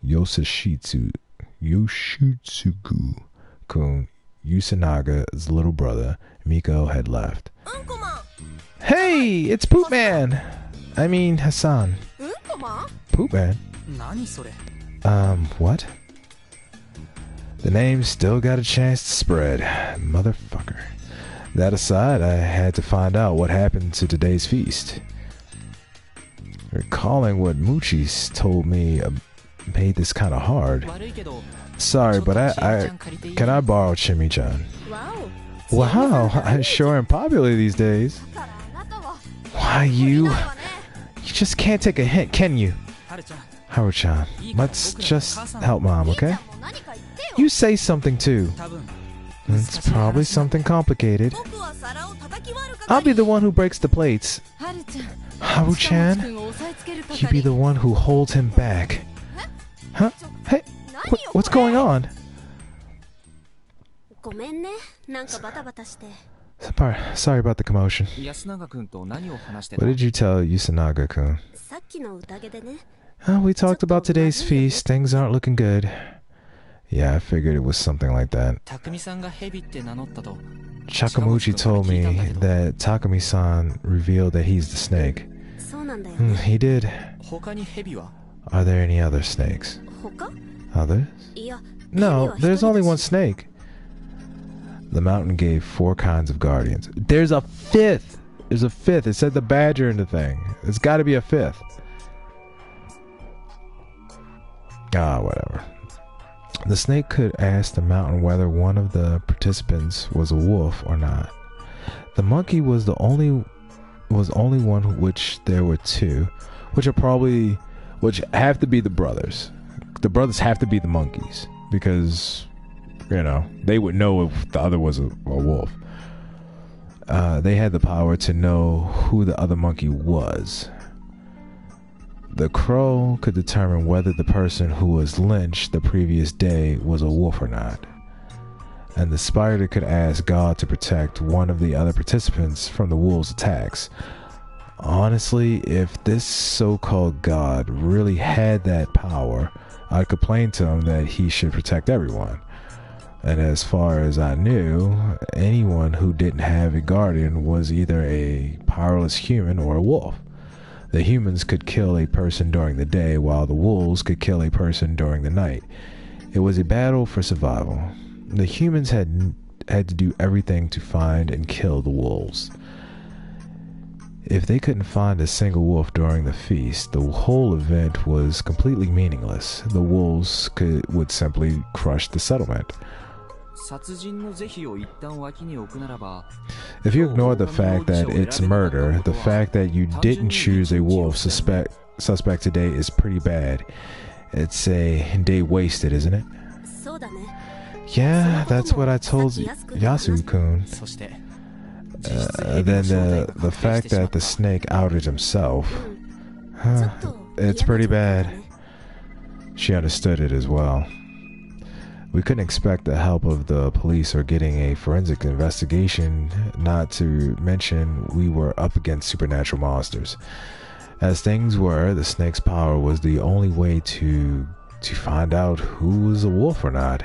Yoshitsugu-kun, Yusanaga's little brother, Miko, had left. Hey, it's Poop Man! I mean, Hassan. Poop Man? What? The name still got a chance to spread. Motherfucker. That aside, I had to find out what happened to today's feast. Recalling what Muchi's told me made this kind of hard. Sorry, but can I borrow Chimi-chan? Wow, I sure am popular these days. Why, you just can't take a hint, can you? Haru-chan, let's just help Mom, okay? You say something too. It's probably something complicated. I'll be the one who breaks the plates. Haru-chan, you be the one who holds him back. Huh? Hey, what's going on? Sorry about the commotion. What did you tell Yusunaga-kun? We talked about today's feast. Things aren't looking good. Yeah, I figured it was something like that. Chakamuchi told me that Takumi-san revealed that he's the snake. He did. Are there any other snakes? Others? No, there's only one snake. The mountain gave 4 kinds of guardians. There's a 5th! There's a 5th. It said the badger in the thing. It's got to be a 5th. Whatever. The snake could ask the mountain whether one of the participants was a wolf or not. The monkey was the only one, which there were 2, which have to be the brothers. The brothers have to be the monkeys because, you know, they would know if the other was a wolf. They had the power to know who the other monkey was. The crow could determine whether the person who was lynched the previous day was a wolf or not. And the spider could ask God to protect one of the other participants from the wolves' attacks. Honestly, if this so-called God really had that power, I'd complain to him that he should protect everyone. And as far as I knew, anyone who didn't have a guardian was either a powerless human or a wolf. The humans could kill a person during the day, while the wolves could kill a person during the night. It was a battle for survival. The humans had to do everything to find and kill the wolves. If they couldn't find a single wolf during the feast, the whole event was completely meaningless. The wolves would simply crush the settlement. If you ignore the fact that it's murder, the fact that you didn't choose a wolf suspect today is pretty bad. It's a day wasted, isn't it? Yeah, that's what I told Yasu-kun. Then the fact that the snake outed himself, it's pretty bad. She understood it as well. We couldn't expect the help of the police or getting a forensic investigation, not to mention we were up against supernatural monsters. As things were, the snake's power was the only way to find out who was a wolf or not.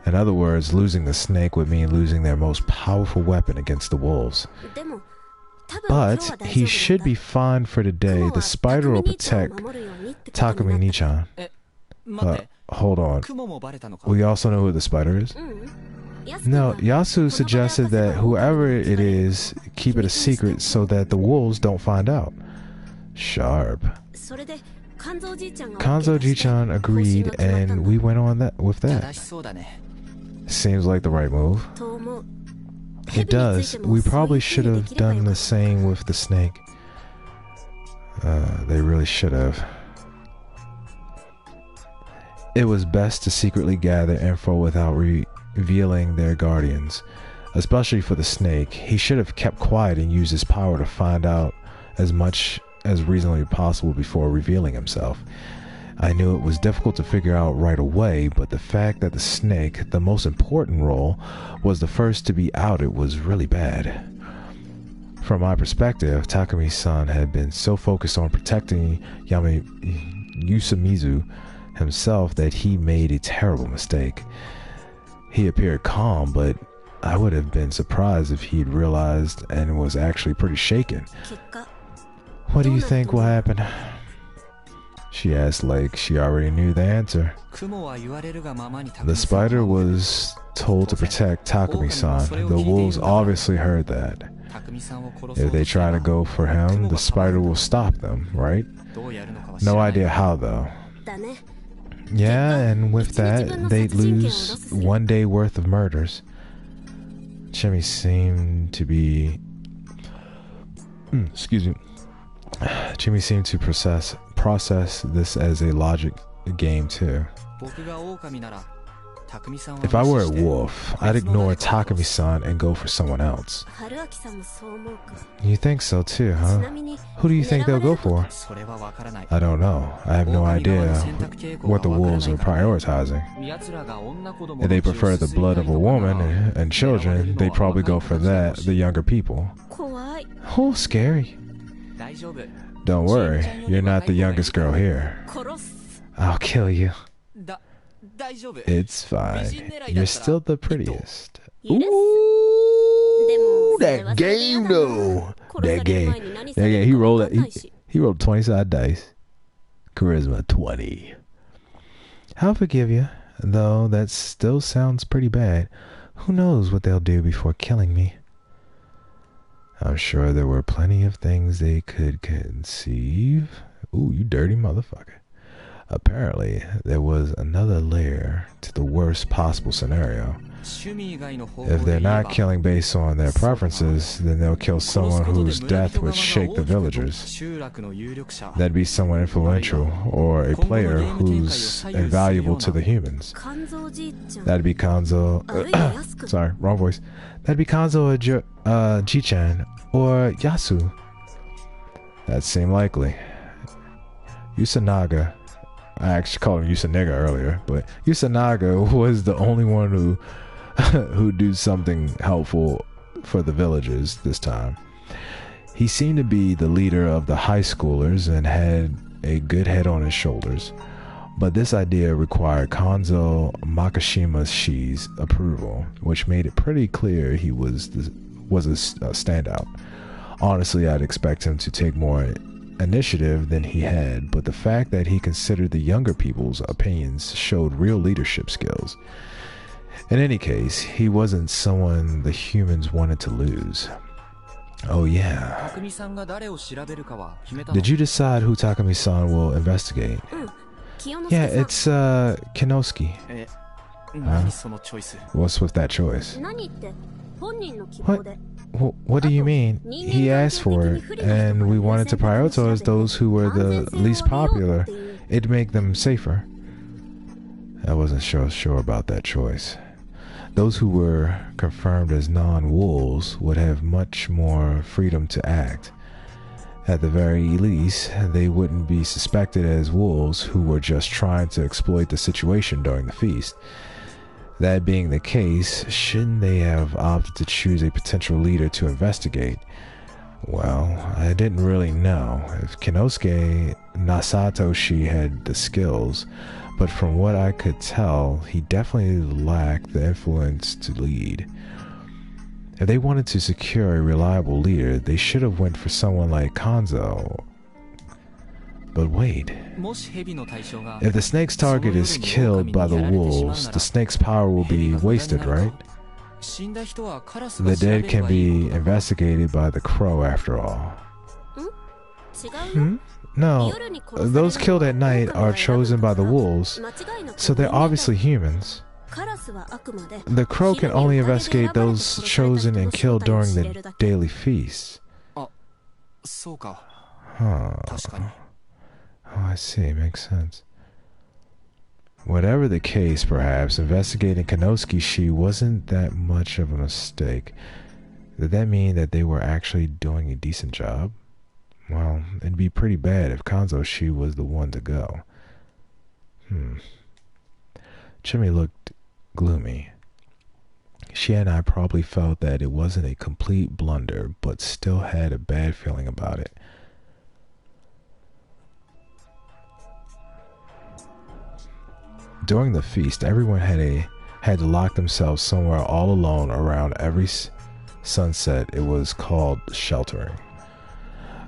In other words, losing the snake would mean losing their most powerful weapon against the wolves. But he should be fine for today. The spider will protect Takumi-nichan. Hold on. We also know who the spider is? No, Yasu suggested that whoever it is, keep it a secret so that the wolves don't find out. Sharp. Kanzo-ji-chan agreed, and we went on with that. Seems like the right move. It does. We probably should have done the same with the snake. They really should have. It was best to secretly gather info without revealing their guardians. Especially for the snake. He should have kept quiet and used his power to find out as much as reasonably possible before revealing himself. I knew it was difficult to figure out right away, but the fact that the snake, the most important role, was the first to be outed was really bad. From my perspective, Takumi-san had been so focused on protecting Yusamizu himself that he made a terrible mistake. He appeared calm, but I would have been surprised if he'd realized and was actually pretty shaken. What do you think will happen? She asked like she already knew the answer. The spider was told to protect Takumi-san. The wolves obviously heard that. If they try to go for him, the spider will stop them, right? No idea how though. Yeah, and with that, they'd lose 1 day worth of murders. Jimmy seemed to be... excuse me. Jimmy seemed to process this as a logic game too. If I were a wolf, I'd ignore Takumi-san and go for someone else. You think so too, huh? Who do you think they'll go for? I don't know. I have no idea what the wolves are prioritizing. If they prefer the blood of a woman and children, they'd probably go for that, the younger people. Oh, scary. Don't worry, you're not the youngest girl here. I'll kill you. It's fine. You're still the prettiest. Ooh, that game though. That game. He rolled it. He rolled 20-sided dice. Charisma 20. I'll forgive you, though that still sounds pretty bad. Who knows what they'll do before killing me? I'm sure there were plenty of things they could conceive. Ooh, you dirty motherfucker. Apparently, there was another layer to the worst possible scenario. If they're not killing based on their preferences, then they'll kill someone whose death would shake the villagers. That'd be someone influential, or a player who's invaluable to the humans. That'd be Kanzo... sorry, wrong voice. That'd be Kanzo or Ji-chan, or Yasu. That seemed likely. Usanaga... I actually called him Usanaga earlier, but Usanaga was the only one who do something helpful for the villagers this time. He seemed to be the leader of the high schoolers and had a good head on his shoulders, but this idea required Kanzo Makishima-shi's approval, which made it pretty clear he was a standout. Honestly, I'd expect him to take more initiative than he had, but the fact that he considered the younger people's opinions showed real leadership skills. In any case, he wasn't someone the humans wanted to lose. Oh yeah. Did you decide who Takumi-san will investigate? Yeah, it's Kinosuke. What's with that choice? What do you mean? He asked for it, and we wanted to prioritize those who were the least popular. It'd make them safer. I wasn't sure about that choice. Those who were confirmed as non-wolves would have much more freedom to act. At the very least, they wouldn't be suspected as wolves who were just trying to exploit the situation during the feast. That being the case, shouldn't they have opted to choose a potential leader to investigate? Well, I didn't really know if Kinosuke Nasatoshi had the skills, but from what I could tell, he definitely lacked the influence to lead. If they wanted to secure a reliable leader, they should have went for someone like Kanzo. But wait, if the snake's target is killed by the wolves, the snake's power will be wasted, right? The dead can be investigated by the crow after all. No, those killed at night are chosen by the wolves, so they're obviously humans. The crow can only investigate those chosen and killed during the daily feast. Huh. Oh, I see. Makes sense. Whatever the case, perhaps investigating Kinosuke wasn't that much of a mistake. Did that mean that they were actually doing a decent job? Well, it'd be pretty bad if Kanzo was the one to go. Chimmy looked gloomy. She and I probably felt that it wasn't a complete blunder, but still had a bad feeling about it. During the feast, everyone had to lock themselves somewhere all alone around every sunset. It was called sheltering.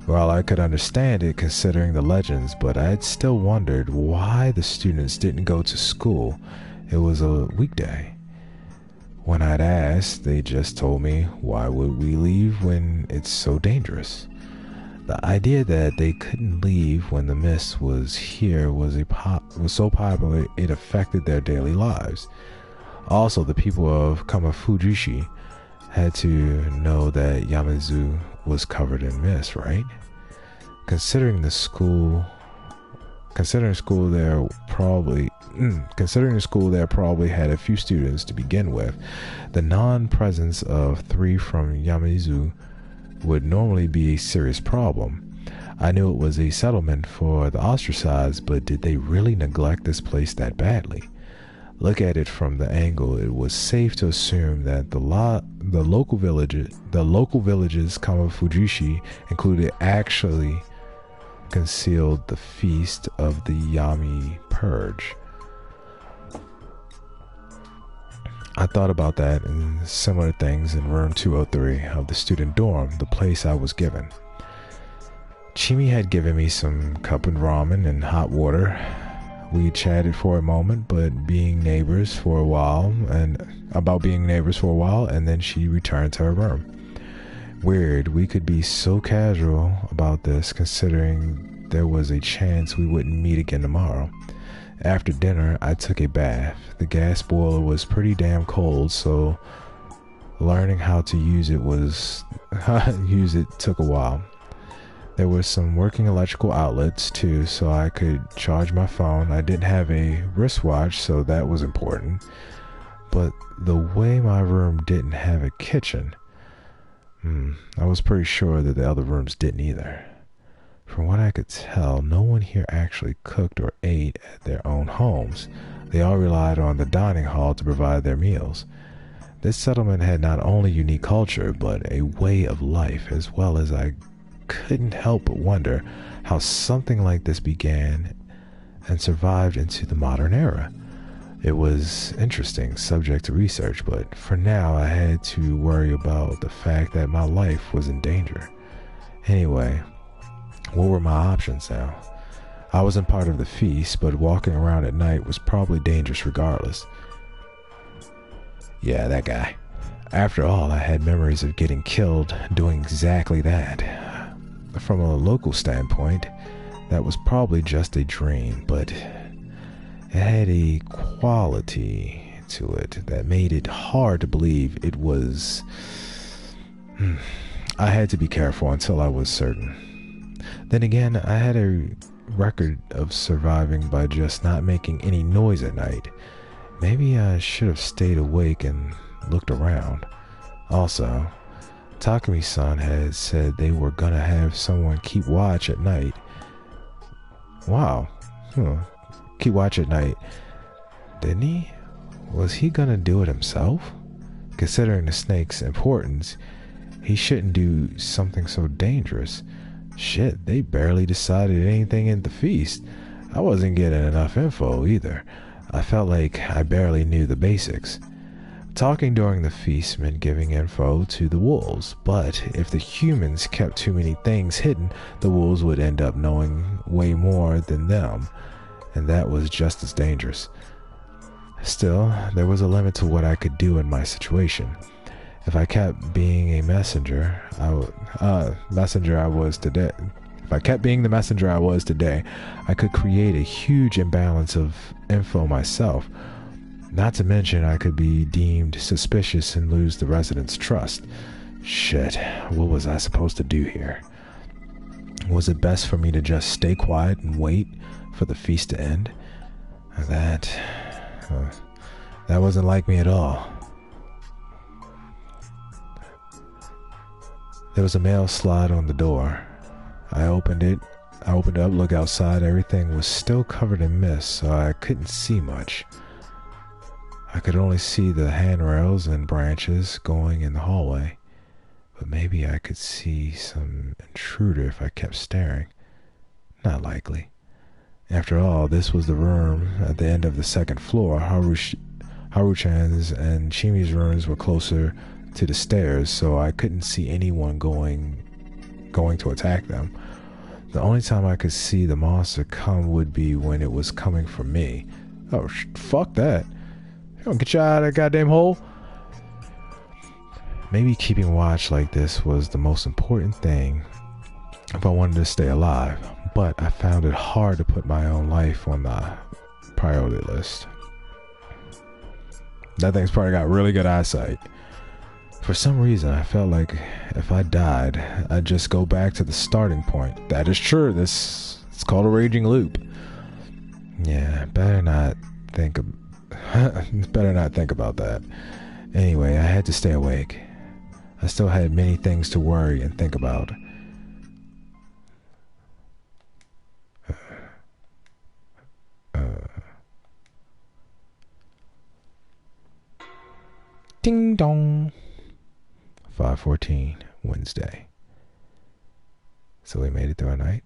Well, I could understand it considering the legends, but I had still wondered why the students didn't go to school. It was a weekday. When I'd asked, they just told me, why would we leave when it's so dangerous? The idea that they couldn't leave when the mist was here was so popular it affected their daily lives. Also, the people of Kamafujishi had to know that Yamazu was covered in mist, right? Considering the school there probably had a few students to begin with, the non-presence of 3 from Yamazu would normally be a serious problem. I knew it was a settlement for the ostracized, but did they really neglect this place that badly? Look at it from the angle, it was safe to assume that the local villages Kamafujishi included actually concealed the feast of the Yami Purge. I thought about that and similar things in room 203 of the student dorm, the place I was given. Chimi had given me some cup and ramen and hot water. We chatted for a moment, about being neighbors for a while, and then she returned to her room. Weird, we could be so casual about this considering there was a chance we wouldn't meet again tomorrow. After dinner, I took a bath. The gas boiler was pretty damn cold, so learning how to use it took a while. There were some working electrical outlets too, so I could charge my phone. I didn't have a wristwatch, so that was important. But the way my room didn't have a kitchen, I was pretty sure that the other rooms didn't either. From what I could tell, no one here actually cooked or ate at their own homes. They all relied on the dining hall to provide their meals. This settlement had not only unique culture, but a way of life as well, as I couldn't help but wonder how something like this began and survived into the modern era. It was interesting, subject to research, but for now I had to worry about the fact that my life was in danger. Anyway, what were my options now? I wasn't part of the feast, but walking around at night was probably dangerous regardless. Yeah, that guy. After all, I had memories of getting killed doing exactly that. From a local standpoint, that was probably just a dream, but it had a quality to it that made it hard to believe it was. I had to be careful until I was certain. Then again, I had a record of surviving by just not making any noise at night. Maybe I should have stayed awake and looked around. Also, Takumi-san had said they were gonna have someone keep watch at night. Wow. Keep watch at night. Didn't he? Was he gonna do it himself? Considering the snake's importance, he shouldn't do something so dangerous. Shit, they barely decided anything in the feast. I wasn't getting enough info either. I felt like I barely knew the basics. Talking during the feast meant giving info to the wolves, but if the humans kept too many things hidden, the wolves would end up knowing way more than them, and that was just as dangerous. Still, there was a limit to what I could do in my situation. If I kept being a messenger, I was today. If I kept being the messenger I was today, I could create a huge imbalance of info myself. Not to mention, I could be deemed suspicious and lose the residents' trust. Shit, what was I supposed to do here? Was it best for me to just stay quiet and wait for the feast to end? That wasn't like me at all. There was a mail slot on the door. I opened up, looked outside. Everything was still covered in mist, so I couldn't see much. I could only see the handrails and branches going in the hallway, but maybe I could see some intruder if I kept staring. Not likely. After all, this was the room at the end of the second floor. Haru-chan's and Chimi's rooms were closer to the stairs, so I couldn't see anyone going to attack them. The only time I could see the monster come would be when it was coming for me. Oh, fuck that. Don't get you out of that goddamn hole. Maybe keeping watch like this was the most important thing if I wanted to stay alive, but I found it hard to put my own life on the priority list. That thing's probably got really good eyesight. For some reason, I felt like if I died, I'd just go back to the starting point. That is true. It's called a raging loop. Yeah, better not think about that. Anyway, I had to stay awake. I still had many things to worry and think about. Ding dong. 5:14, Wednesday. So we made it through a night?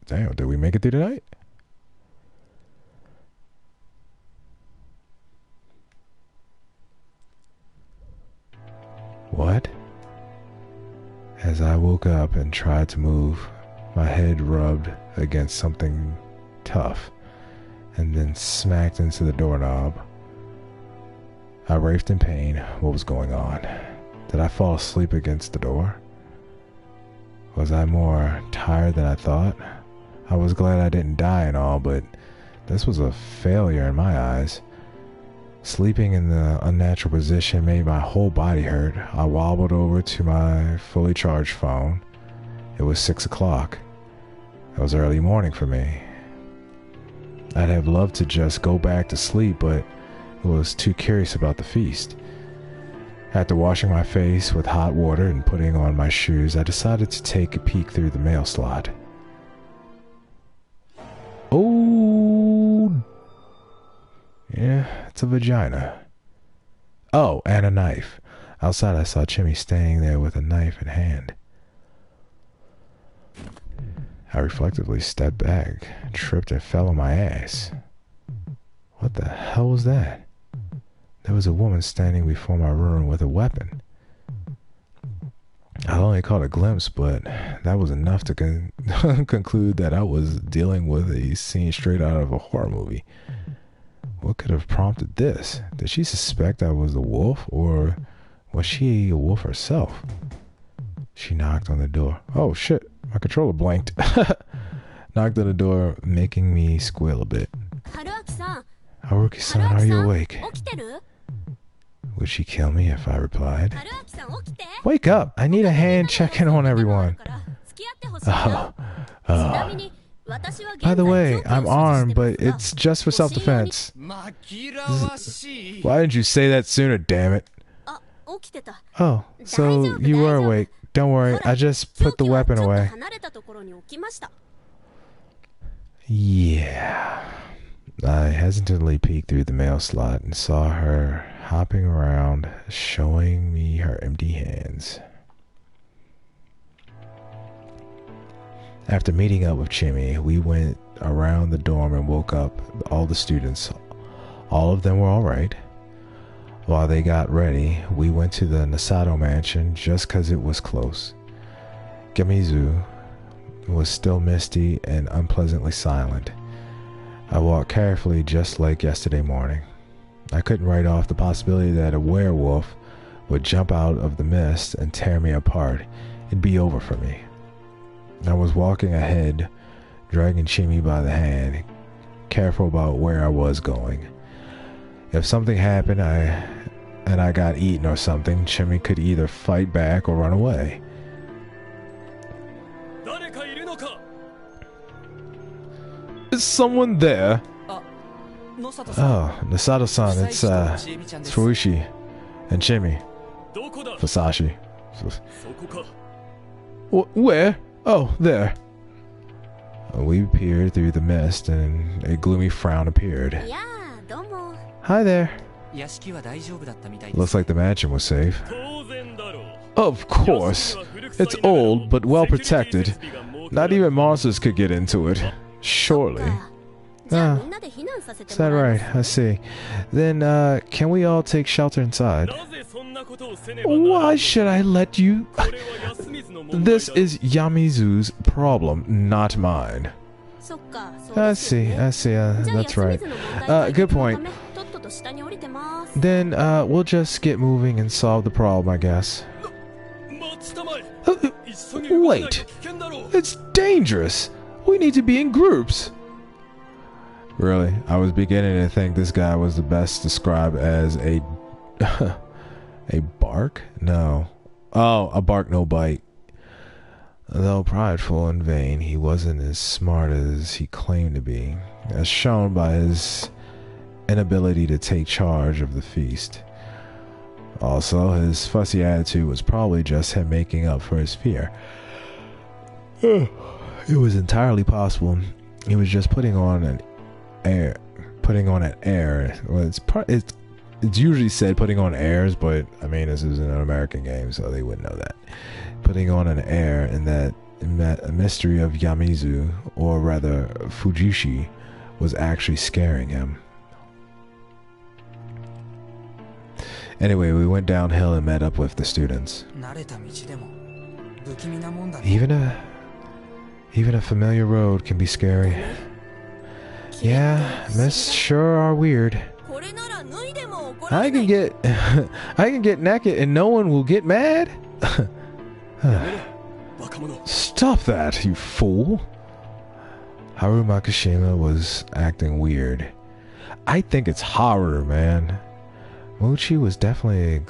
Damn, did we make it through the night? What? As I woke up and tried to move, my head rubbed against something tough and then smacked into the doorknob. I writhed in pain. What was going on? Did I fall asleep against the door? Was I more tired than I thought? I was glad I didn't die and all, but this was a failure in my eyes. Sleeping in the unnatural position made my whole body hurt. I wobbled over to my fully charged phone. It was 6 o'clock. It was early morning for me. I'd have loved to just go back to sleep, but I was too curious about the feast. After washing my face with hot water and putting on my shoes, I decided to take a peek through the mail slot. Oh, yeah, it's a vagina. Oh, and a knife. Outside, I saw Chimmy standing there with a knife in hand. I reflectively stepped back, tripped and fell on my ass. What the hell was that? There was a woman standing before my room with a weapon. I only caught a glimpse, but that was enough to conclude that I was dealing with a scene straight out of a horror movie. What could have prompted this? Did she suspect I was the wolf, or was she a wolf herself? She knocked on the door. Oh shit, my controller blanked. Knocked on the door, making me squeal a bit. Haruki-san, are you awake? Would she kill me if I replied? Wake up! I need a hand checking on everyone. By the way, I'm armed, but it's just for self-defense. Why didn't you say that sooner, damn it? Oh, so you were awake. Don't worry, I just put the weapon away. Yeah. I hesitantly peeked through the mail slot and saw her hopping around, showing me her empty hands. After meeting up with Chimmy, we went around the dorm and woke up all the students. All of them were alright. While they got ready, we went to the Nasato mansion just because it was close. Gamizu was still misty and unpleasantly silent. I walked carefully just like yesterday morning. I couldn't write off the possibility that a werewolf would jump out of the mist and tear me apart. It'd be over for me. I was walking ahead, dragging Chimmy by the hand, careful about where I was going. If something happened and I got eaten or something, Chimmy could either fight back or run away. Is someone there? Oh, Nasato-san, it's Furushi and Chimmy. Fusashi. Where? Oh, there. We peered through the mist and a gloomy frown appeared. Hi there. Looks like the mansion was safe. Of course. It's old, but well protected. Not even monsters could get into it. Surely. Ah, is that right? I see. Then, can we all take shelter inside? Why should I let you? This is Yamizu's problem, not mine. I see, that's right. Good point. Then, we'll just get moving and solve the problem, I guess. Wait! It's dangerous! We need to be in groups! Really, I was beginning to think this guy was the best described as a... a bark? No. Oh, a bark no bite. Though prideful and vain, he wasn't as smart as he claimed to be, as shown by his inability to take charge of the feast. Also, his fussy attitude was probably just him making up for his fear. It was entirely possible he was just putting on an air. Well, it's usually said putting on airs, but I mean, this is an American game, so they wouldn't know that. Putting on an air in that a mystery of Yamizu, or rather Fujishi, was actually scaring him. Anyway, we went downhill and met up with the students. Even a familiar road can be scary. Yeah, myths sure are weird. I can get naked and no one will get mad? Stop that, you fool. Haru Makishima was acting weird. I think it's Haru, man. Mochi was definitely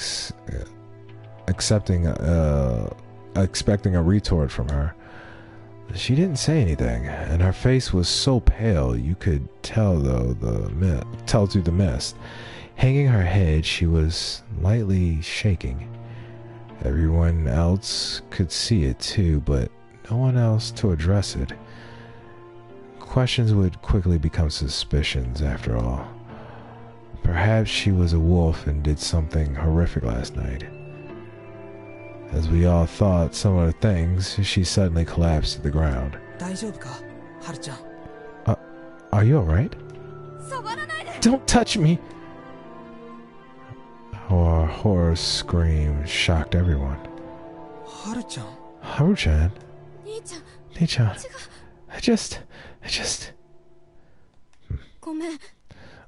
expecting a retort from her. She didn't say anything, and her face was so pale you could tell through the mist. Hanging her head, she was lightly shaking. Everyone else could see it too, but no one else to address it. Questions would quickly become suspicions after all. Perhaps she was a wolf and did something horrific last night. As we all thought similar things, she suddenly collapsed to the ground. Are you alright? Don't touch me! Her horror scream shocked everyone. Haru-chan? Nii-chan, I just...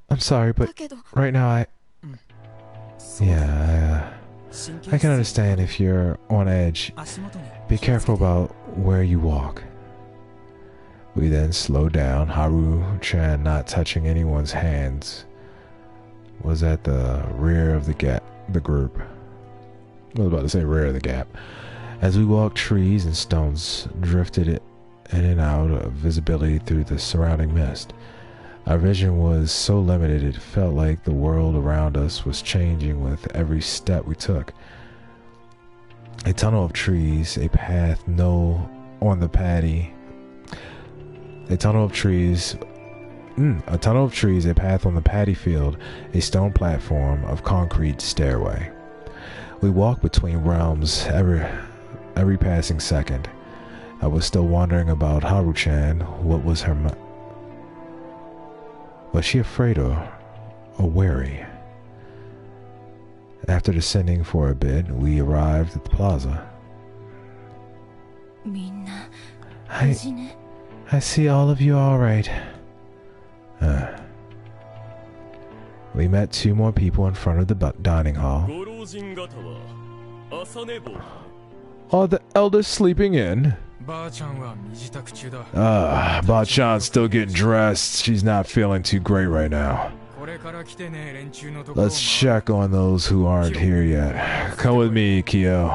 I'm sorry, but right now I can understand if you're on edge. Be careful about where you walk. We then slowed down. Haru-chan, not touching anyone's hands, was at the rear of the group. I was about to say rear of the gap. As we walked, trees and stones drifted in and out of visibility through the surrounding mist. Our vision was so limited it felt like the world around us was changing with every step we took. A tunnel of trees, a path on the patty. A tunnel of trees, a path on the paddy field, a stone platform of concrete stairway. We walked between realms every passing second. I was still wondering about Haru-chan. What was her was she afraid or wary? After descending for a bit, we arrived at the plaza. I see all of you all right. We met two more people in front of the dining hall. Are the elders sleeping in? Ba-chan's still getting dressed. She's not feeling too great right now. Let's check on those who aren't here yet. Come with me, Kyo.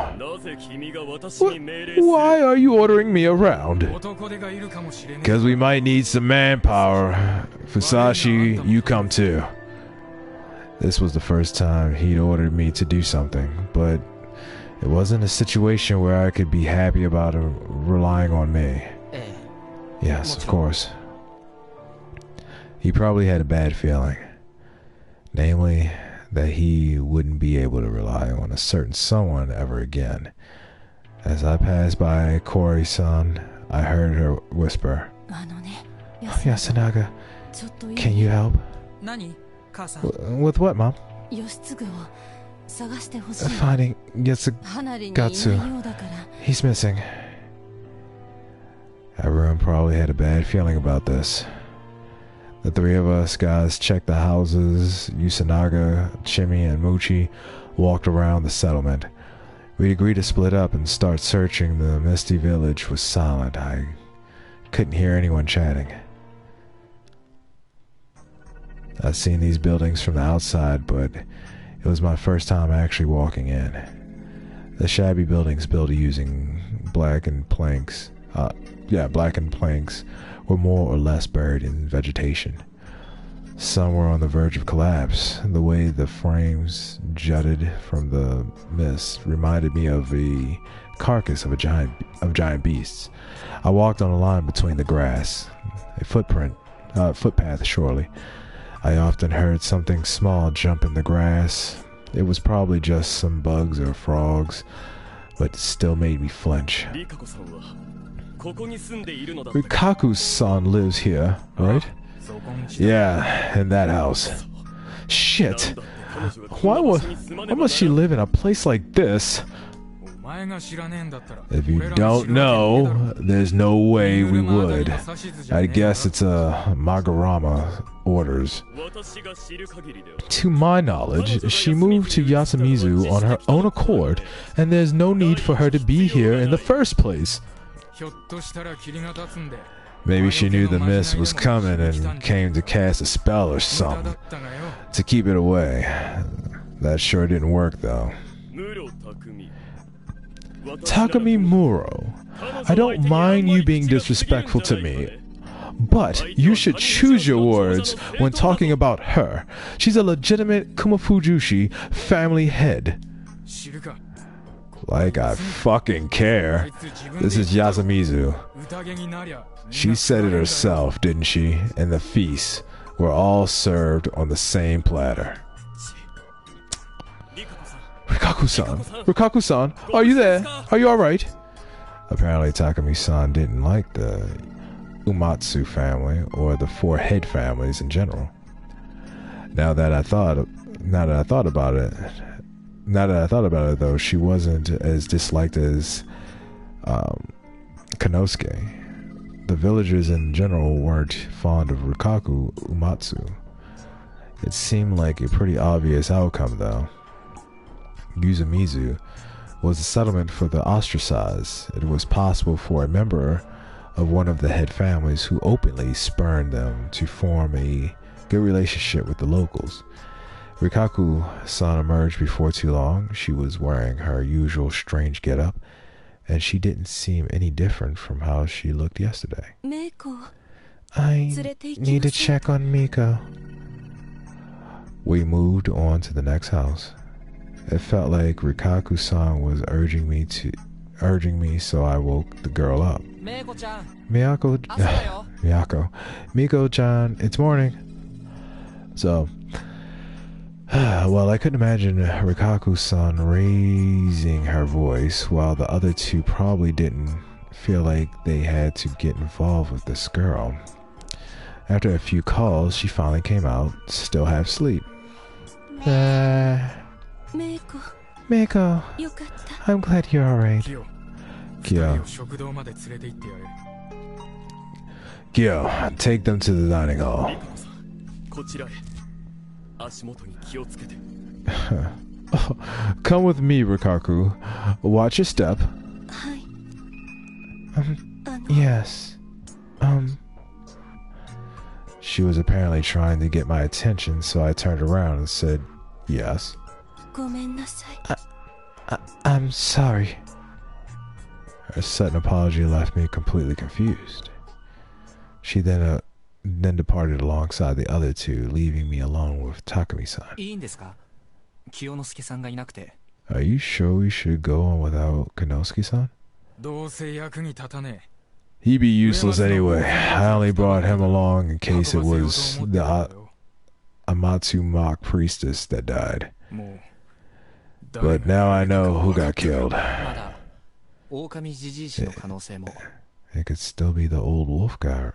Why are you ordering me around? Because we might need some manpower. Fusashi, you come too. This was the first time he'd ordered me to do something, but it wasn't a situation where I could be happy about him relying on me. Yes, of course. He probably had a bad feeling. Namely, that he wouldn't be able to rely on a certain someone ever again. As I passed by Kori-san, I heard her whisper, Yasunaga, can you help? With what, Mom? Finding Yasugatsu. He's missing. Everyone probably had a bad feeling about this. The three of us guys checked the houses. Yasunaga, Chimi, and Muchi walked around the settlement. We agreed to split up and start searching. The misty village was silent. I couldn't hear anyone chatting. I'd seen these buildings from the outside, but it was my first time actually walking in. The shabby buildings built using blackened planks were more or less buried in vegetation. Some were on the verge of collapse. The way the frames jutted from the mist reminded me of the carcass of giant beasts. I walked on a line between the grass, a footpath surely. I often heard something small jump in the grass. It was probably just some bugs or frogs, but it still made me flinch. Rikaku-san lives here, right? Yeah, in that house. Shit! Why must she live in a place like this? If you don't know, there's no way we would. I guess it's a Magarama orders. To my knowledge, she moved to Yasumizu on her own accord, and there's no need for her to be here in the first place. Maybe she knew the mist was coming and came to cast a spell or something to keep it away. That sure didn't work though. Takumi Muro, I don't mind you being disrespectful to me, but you should choose your words when talking about her. She's a legitimate Kumafujushi family head. Like I fucking care. This is Yasumizu. She said it herself, didn't she? And the feasts were all served on the same platter. Rikaku-san, are you there? Are you alright? Apparently Takumi-san didn't like the Umatsu family, or the four head families in general. Now that I thought about it though, she wasn't as disliked as Konosuke. The villagers in general weren't fond of Rikaku Umatsu. It seemed like a pretty obvious outcome though. Yasumizu was a settlement for the ostracized. It was possible for a member of one of the head families who openly spurned them to form a good relationship with the locals. Rikaku-san emerged before too long. She was wearing her usual strange getup, and she didn't seem any different from how she looked yesterday. I need to check on Miko. We moved on to the next house. It felt like Rikaku-san was urging me, so I woke the girl up. Miko-chan, it's morning. So, well, I couldn't imagine Rikaku-san raising her voice, while the other two probably didn't feel like they had to get involved with this girl. After a few calls, she finally came out, still half asleep. Miko, I'm glad you're alright. Kyo, take them to the dining hall. Come with me, Rikaku. Watch your step. Yes. She was apparently trying to get my attention, so I turned around and said, yes. I'm sorry. Her sudden apology left me completely confused. She then departed alongside the other two, leaving me alone with Takumi-san. Are you sure we should go on without Konosuke-san? He'd be useless anyway. I only brought him along in case it was the Amatsu mock priestess that died. But now I know who got killed. It could still be the old wolf guy.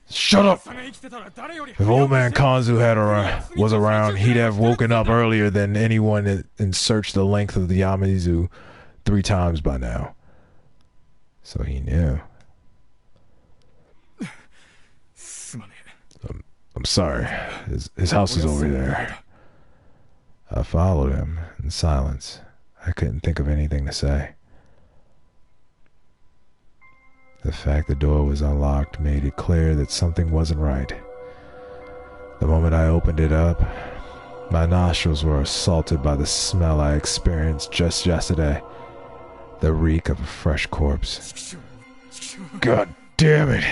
Shut up! If old man Kanzu was around, he'd have woken up earlier than anyone and searched the length of the Yamazu 3 times by now. So he knew. I'm sorry. His house is over there. I followed him in silence. I couldn't think of anything to say. The fact the door was unlocked made it clear that something wasn't right. The moment I opened it up, my nostrils were assaulted by the smell I experienced just yesterday. The reek of a fresh corpse. God damn it!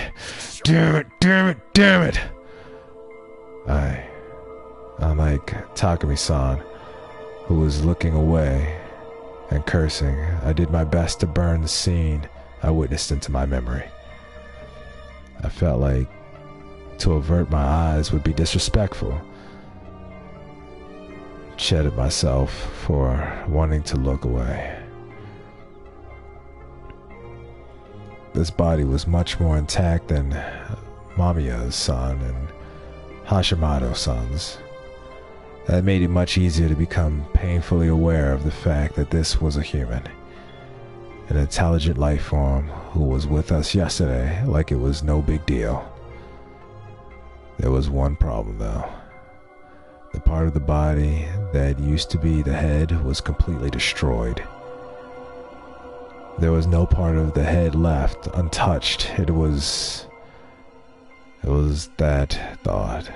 Damn it! Damn it! Damn it! Unlike Takumi-san, who was looking away and cursing, I did my best to burn the scene I witnessed into my memory. I felt like to avert my eyes would be disrespectful. Chided myself for wanting to look away. This body was much more intact than Mamiya's son and Hashimoto-san's. That made it much easier to become painfully aware of the fact that this was a human. An intelligent life form who was with us yesterday like it was no big deal. There was one problem though. The part of the body that used to be the head was completely destroyed. There was no part of the head left untouched. It was that thought.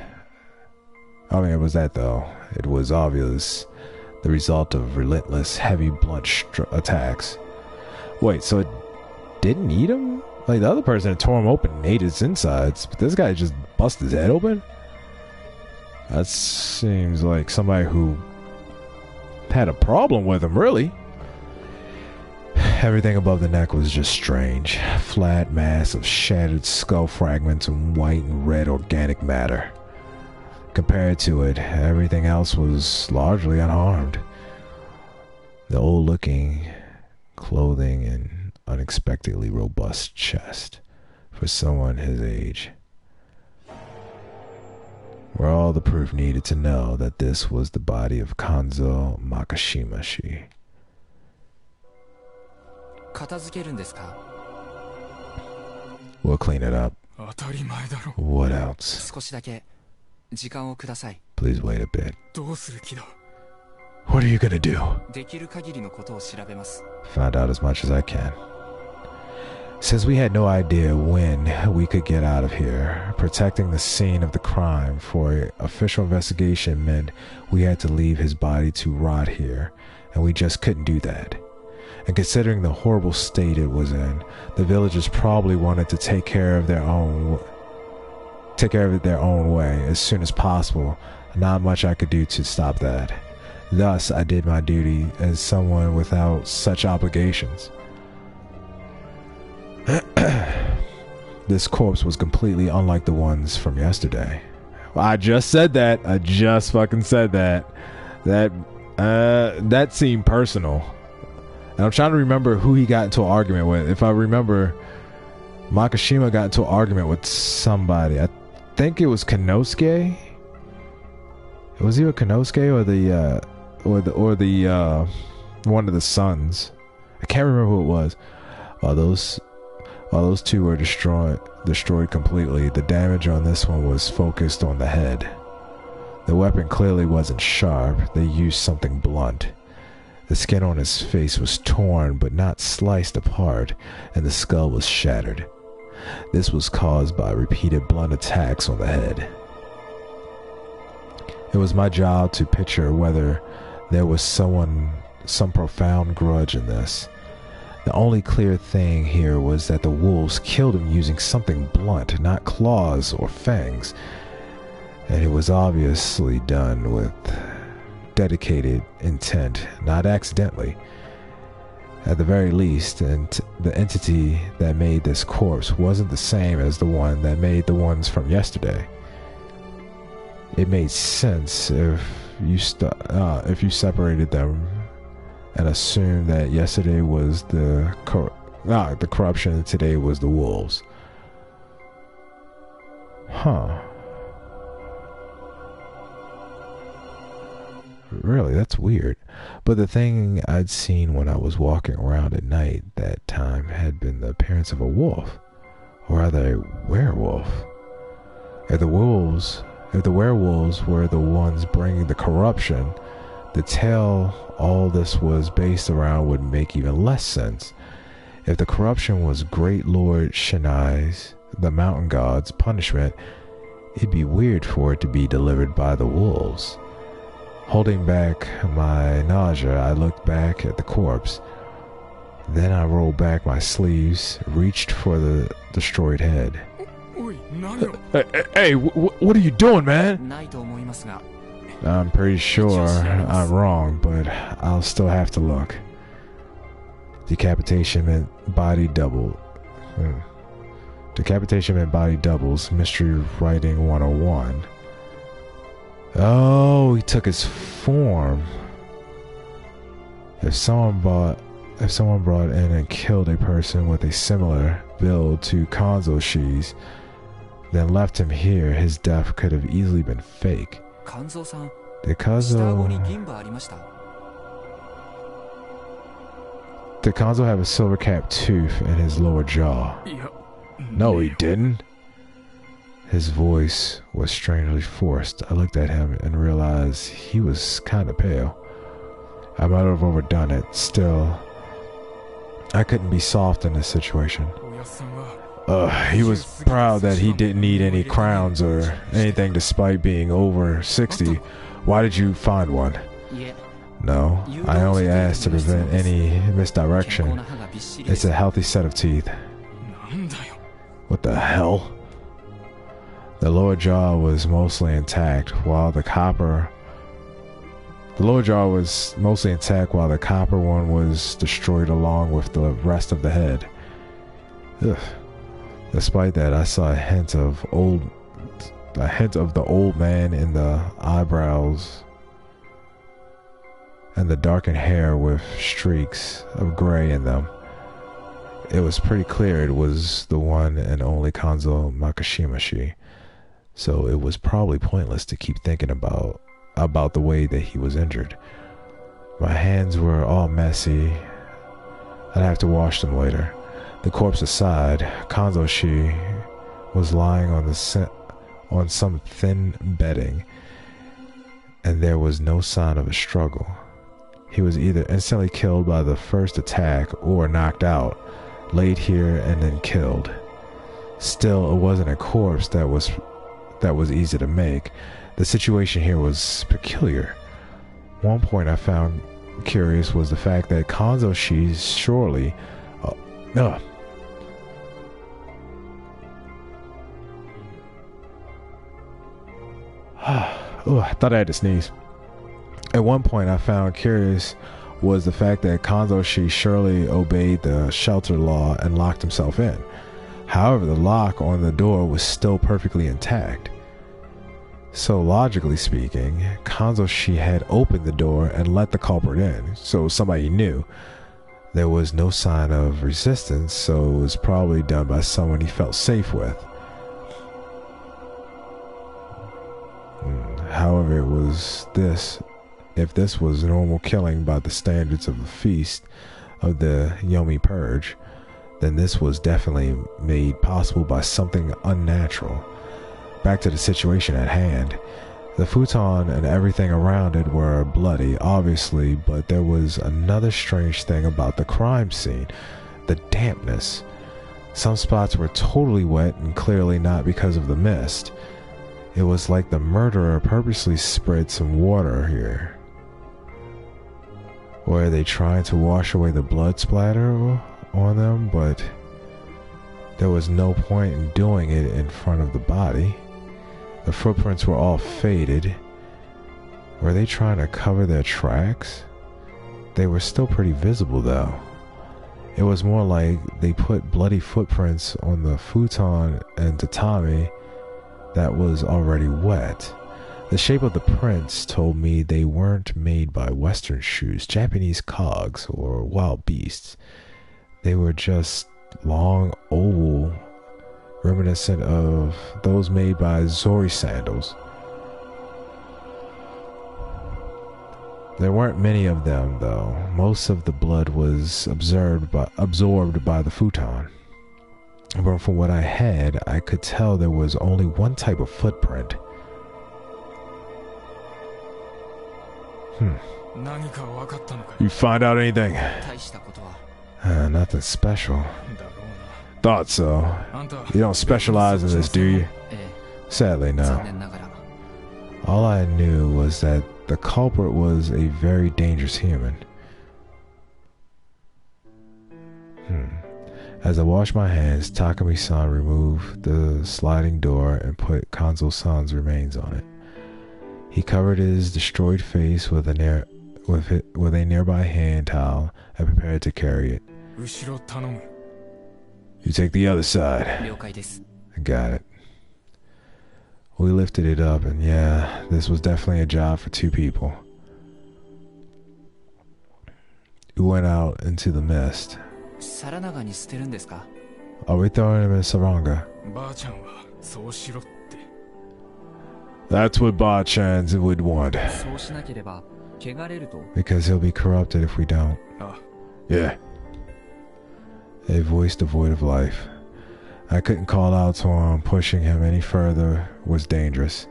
It was that though. It was obvious the result of relentless, heavy blunt attacks. Wait, so it didn't eat him? Like the other person that tore him open and ate his insides, but this guy just busted his head open? That seems like somebody who had a problem with him, really. Everything above the neck was just strange. Flat mass of shattered skull fragments and white and red organic matter. Compared to it, everything else was largely unharmed. The old-looking clothing and unexpectedly robust chest for someone his age were all the proof needed to know that this was the body of Kanzo Makashima-shi. We'll clean it up. What else? Please wait a bit. What are you gonna do? Find out as much as I can. Since we had no idea when we could get out of here, protecting the scene of the crime for an official investigation meant we had to leave his body to rot here, and we just couldn't do that. and considering the horrible state it was in, the villagers probably wanted to take care of it their own way as soon as possible. Not much I could do to stop that. Thus, I did my duty as someone without such obligations. This corpse was completely unlike the ones from yesterday. I just said that. I just fucking said that. That seemed personal. And I'm trying to remember who he got into an argument with. If I remember, Makishima got into an argument with somebody. I think it was Konosuke. It was either Konosuke or the one of the sons. I can't remember who it was. While those two were destroyed completely, the damage on this one was focused on the head. The weapon clearly wasn't sharp. They used something blunt. The skin on his face was torn but not sliced apart, and the skull was shattered. This was caused by repeated blunt attacks on the head. It was my job to picture whether there was some profound grudge in this. The only clear thing here was that the wolves killed him using something blunt, not claws or fangs, and it was obviously done with dedicated intent, not accidentally. At the very least, the entity that made this corpse wasn't the same as the one that made the ones from yesterday. It made sense if you separated them and assumed that yesterday was the corruption and today was the wolves. Huh. Really, that's weird. But the thing I'd seen when I was walking around at night that time had been the appearance of a wolf, or rather a werewolf. If the werewolves were the ones bringing the corruption, the tale all this was based around would make even less sense. If the corruption was Great Lord Shinai's, the mountain god's, punishment, it'd be weird for it to be delivered by the wolves. Holding back my nausea, I looked back at the corpse. Then I rolled back my sleeves, reached for the destroyed head. Hey, what are you doing, man? I'm pretty sure I'm wrong, but I'll still have to look. Decapitation meant body doubled. Decapitation meant body doubles. Mystery writing 101. Oh, he took his form. If someone brought in and killed a person with a similar build to Kanzo-shi's, then left him here, his death could have easily been fake. Did Kanzo have a silver-capped tooth in his lower jaw? No, he didn't. His voice was strangely forced. I looked at him and realized he was kind of pale. I might have overdone it. Still, I couldn't be soft in this situation. He was proud that he didn't need any crowns or anything despite being over 60. Why did you find one? No, I only asked to prevent any misdirection. It's a healthy set of teeth. What the hell? The lower jaw was mostly intact while the copper one was destroyed along with the rest of the head. Ugh. Despite that, I saw a hint of the old man in the eyebrows and the darkened hair with streaks of gray in them. It was pretty clear it was the one and only Kanzo Makishima-shi, so it was probably pointless to keep thinking about the way that he was injured. My hands were all messy. I'd have to wash them later. The corpse aside, Kanzo-shi was lying on some thin bedding, and there was no sign of a struggle. He was either instantly killed by the first attack or knocked out, laid here and then killed. Still, it wasn't a corpse that was easy to make. The situation here was peculiar. One point I found curious was the fact that Kanzo-shi surely... Oh, I thought I had to sneeze. At one point I found curious was the fact that Kanzo-shi surely obeyed the shelter law and locked himself in. However, the lock on the door was still perfectly intact. So logically speaking, Kanzo-shi had opened the door and let the culprit in, so somebody knew. There was no sign of resistance, so it was probably done by someone he felt safe with. However, if this was normal killing by the standards of the feast of the Yomi Purge, then this was definitely made possible by something unnatural. Back to the situation at hand. The futon and everything around it were bloody, obviously, but there was another strange thing about the crime scene: the dampness. Some spots were totally wet, and clearly not because of the mist. It was like the murderer purposely spread some water here. Were they trying to wash away the blood splatter on them? But there was no point in doing it in front of the body. The footprints were all faded. Were they trying to cover their tracks? They were still pretty visible though. It was more like they put bloody footprints on the futon and tatami that was already wet. The shape of the prints told me they weren't made by Western shoes, Japanese cogs, or wild beasts. They were just long, oval, reminiscent of those made by Zori sandals. There weren't many of them, though. Most of the blood was absorbed by the futon. But from what I had, I could tell there was only one type of footprint. You find out anything? Nothing special. Thought so. You don't specialize in this, do you? Sadly, no. All I knew was that the culprit was a very dangerous human. As I washed my hands, Takumi-san removed the sliding door and put Kanzo-san's remains on it. He covered his destroyed face with a nearby hand towel and prepared to carry it. You take the other side. I got it. We lifted it up, and yeah, this was definitely a job for two people. We went out into the mist. Are we throwing him in Saranga? That's what Ba-chan would want. Because he'll be corrupted if we don't. Yeah. A voice devoid of life. I couldn't call out to him. Pushing him any further was dangerous.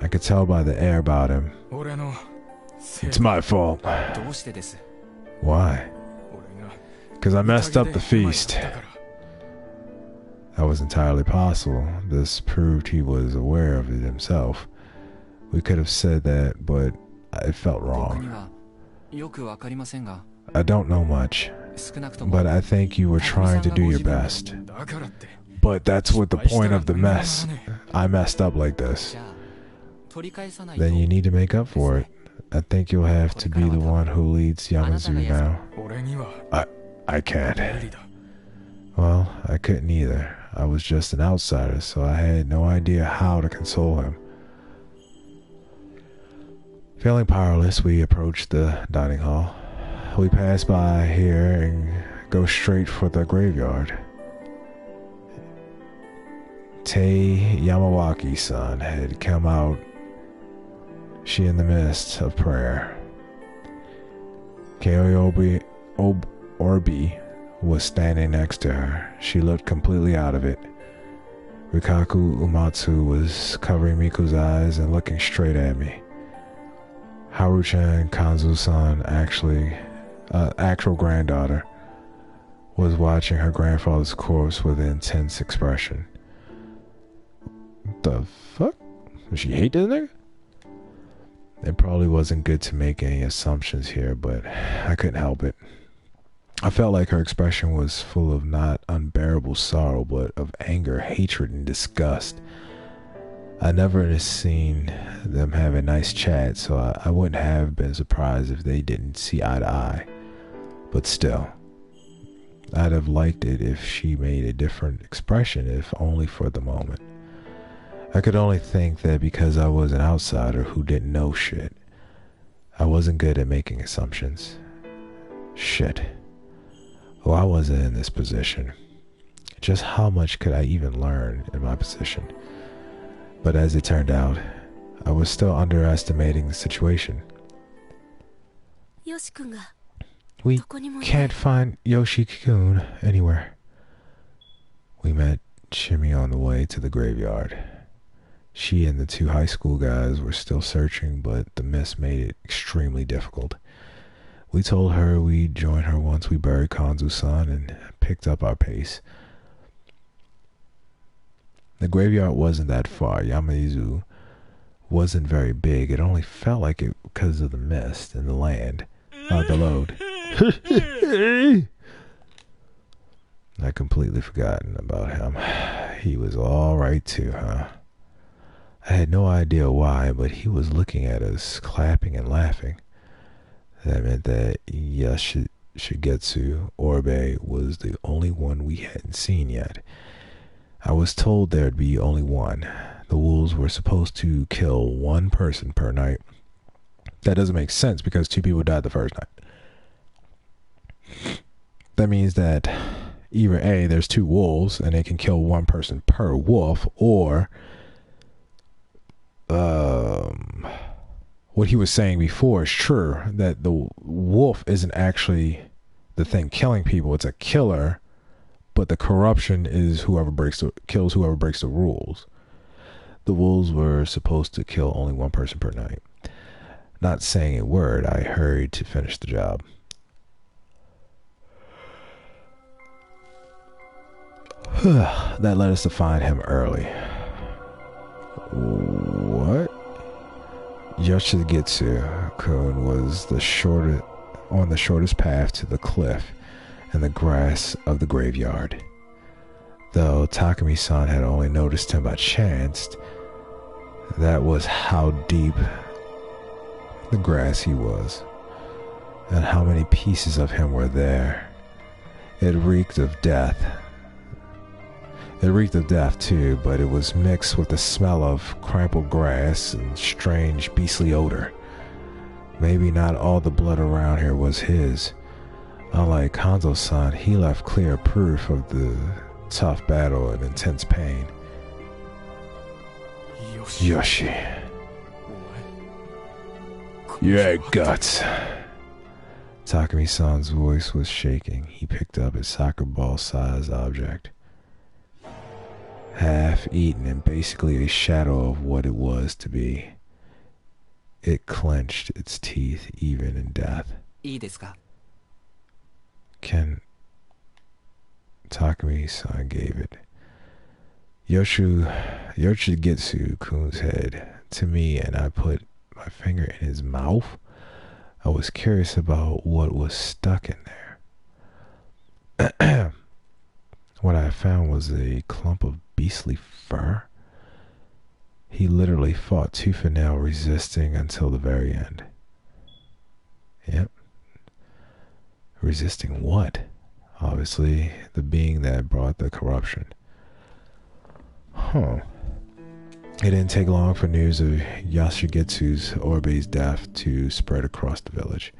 I could tell by the air about him. It's my fault. Why? Because I messed up the feast. That was entirely possible. This proved he was aware of it himself. We could have said that, but it felt wrong. I don't know much, but I think you were trying to do your best. But that's what the point of the mess. I messed up like this. Then you need to make up for it. I think you'll have to be the one who leads Yamazu now. I can't. Well, I couldn't either. I was just an outsider, so I had no idea how to console him. Feeling powerless, we approached the dining hall. We pass by here and go straight for the graveyard. Tei Yamawaki-san had come out, she in the midst of prayer. Kaoyobi Orbi was standing next to her. She looked completely out of it. Rikaku Umatsu was covering Miku's eyes and looking straight at me. Haru-chan, Kanzo-san, actual granddaughter, was watching her grandfather's corpse with an intense expression. The fuck? Does she hate this nigga? It probably wasn't good to make any assumptions here, but I couldn't help it. I felt like her expression was full of not unbearable sorrow, but of anger, hatred, and disgust. I never seen them have a nice chat, so I wouldn't have been surprised if they didn't see eye to eye. But still, I'd have liked it if she made a different expression, if only for the moment. I could only think that because I was an outsider who didn't know shit, I wasn't good at making assumptions. Shit. Well, I wasn't in this position. Just how much could I even learn in my position? But as it turned out, I was still underestimating the situation. We can't find Yoshi-kun anywhere. We met Shimmy on the way to the graveyard. She and the two high school guys were still searching, but the mist made it extremely difficult. We told her we'd join her once we buried Kanzu-san and picked up our pace. The graveyard wasn't that far. Yamaizu wasn't very big. It only felt like it because of the mist and the land. The load. I completely forgotten about him. He was all right too, huh? I had no idea why, but he was looking at us, clapping and laughing. That meant that Shigetsu Orbe was the only one we hadn't seen yet. I was told there'd be only one. The wolves were supposed to kill one person per night. That doesn't make sense because 2 people died the first night. That means that either A, there's 2 wolves and they can kill 1 person per wolf, or what he was saying before is true, that the wolf isn't actually the thing killing people, it's a killer, but the corruption is kills whoever breaks the rules. The wolves were supposed to kill only 1 person per night. Not saying a word, I hurried to finish the job. That led us to find him early. What? Yoshigitsu-kun was on the shortest path to the cliff and the grass of the graveyard. Though Takumi-san had only noticed him by chance, that was how deep the grass he was, and how many pieces of him were there. It reeked of death. It reeked of death too, but it was mixed with the smell of crumpled grass and strange beastly odor. Maybe not all the blood around here was his. Unlike Hanzo-san, he left clear proof of the tough battle and intense pain. Yoshi. You had guts. Takumi-san's voice was shaking. He picked up a soccer ball-sized object, half-eaten and basically a shadow of what it was to be. It clenched its teeth even in death. Takumi-san gave it Yoshigitsu-kun's head to me, and I put my finger in his mouth. I was curious about what was stuck in there. What I found was a clump of beastly fur. He literally fought tooth and nail, resisting until the very end. Yep. Resisting what? Obviously, the being that brought the corruption. Huh. It didn't take long for news of Yoshigitsu's Orbe's death to spread across the village.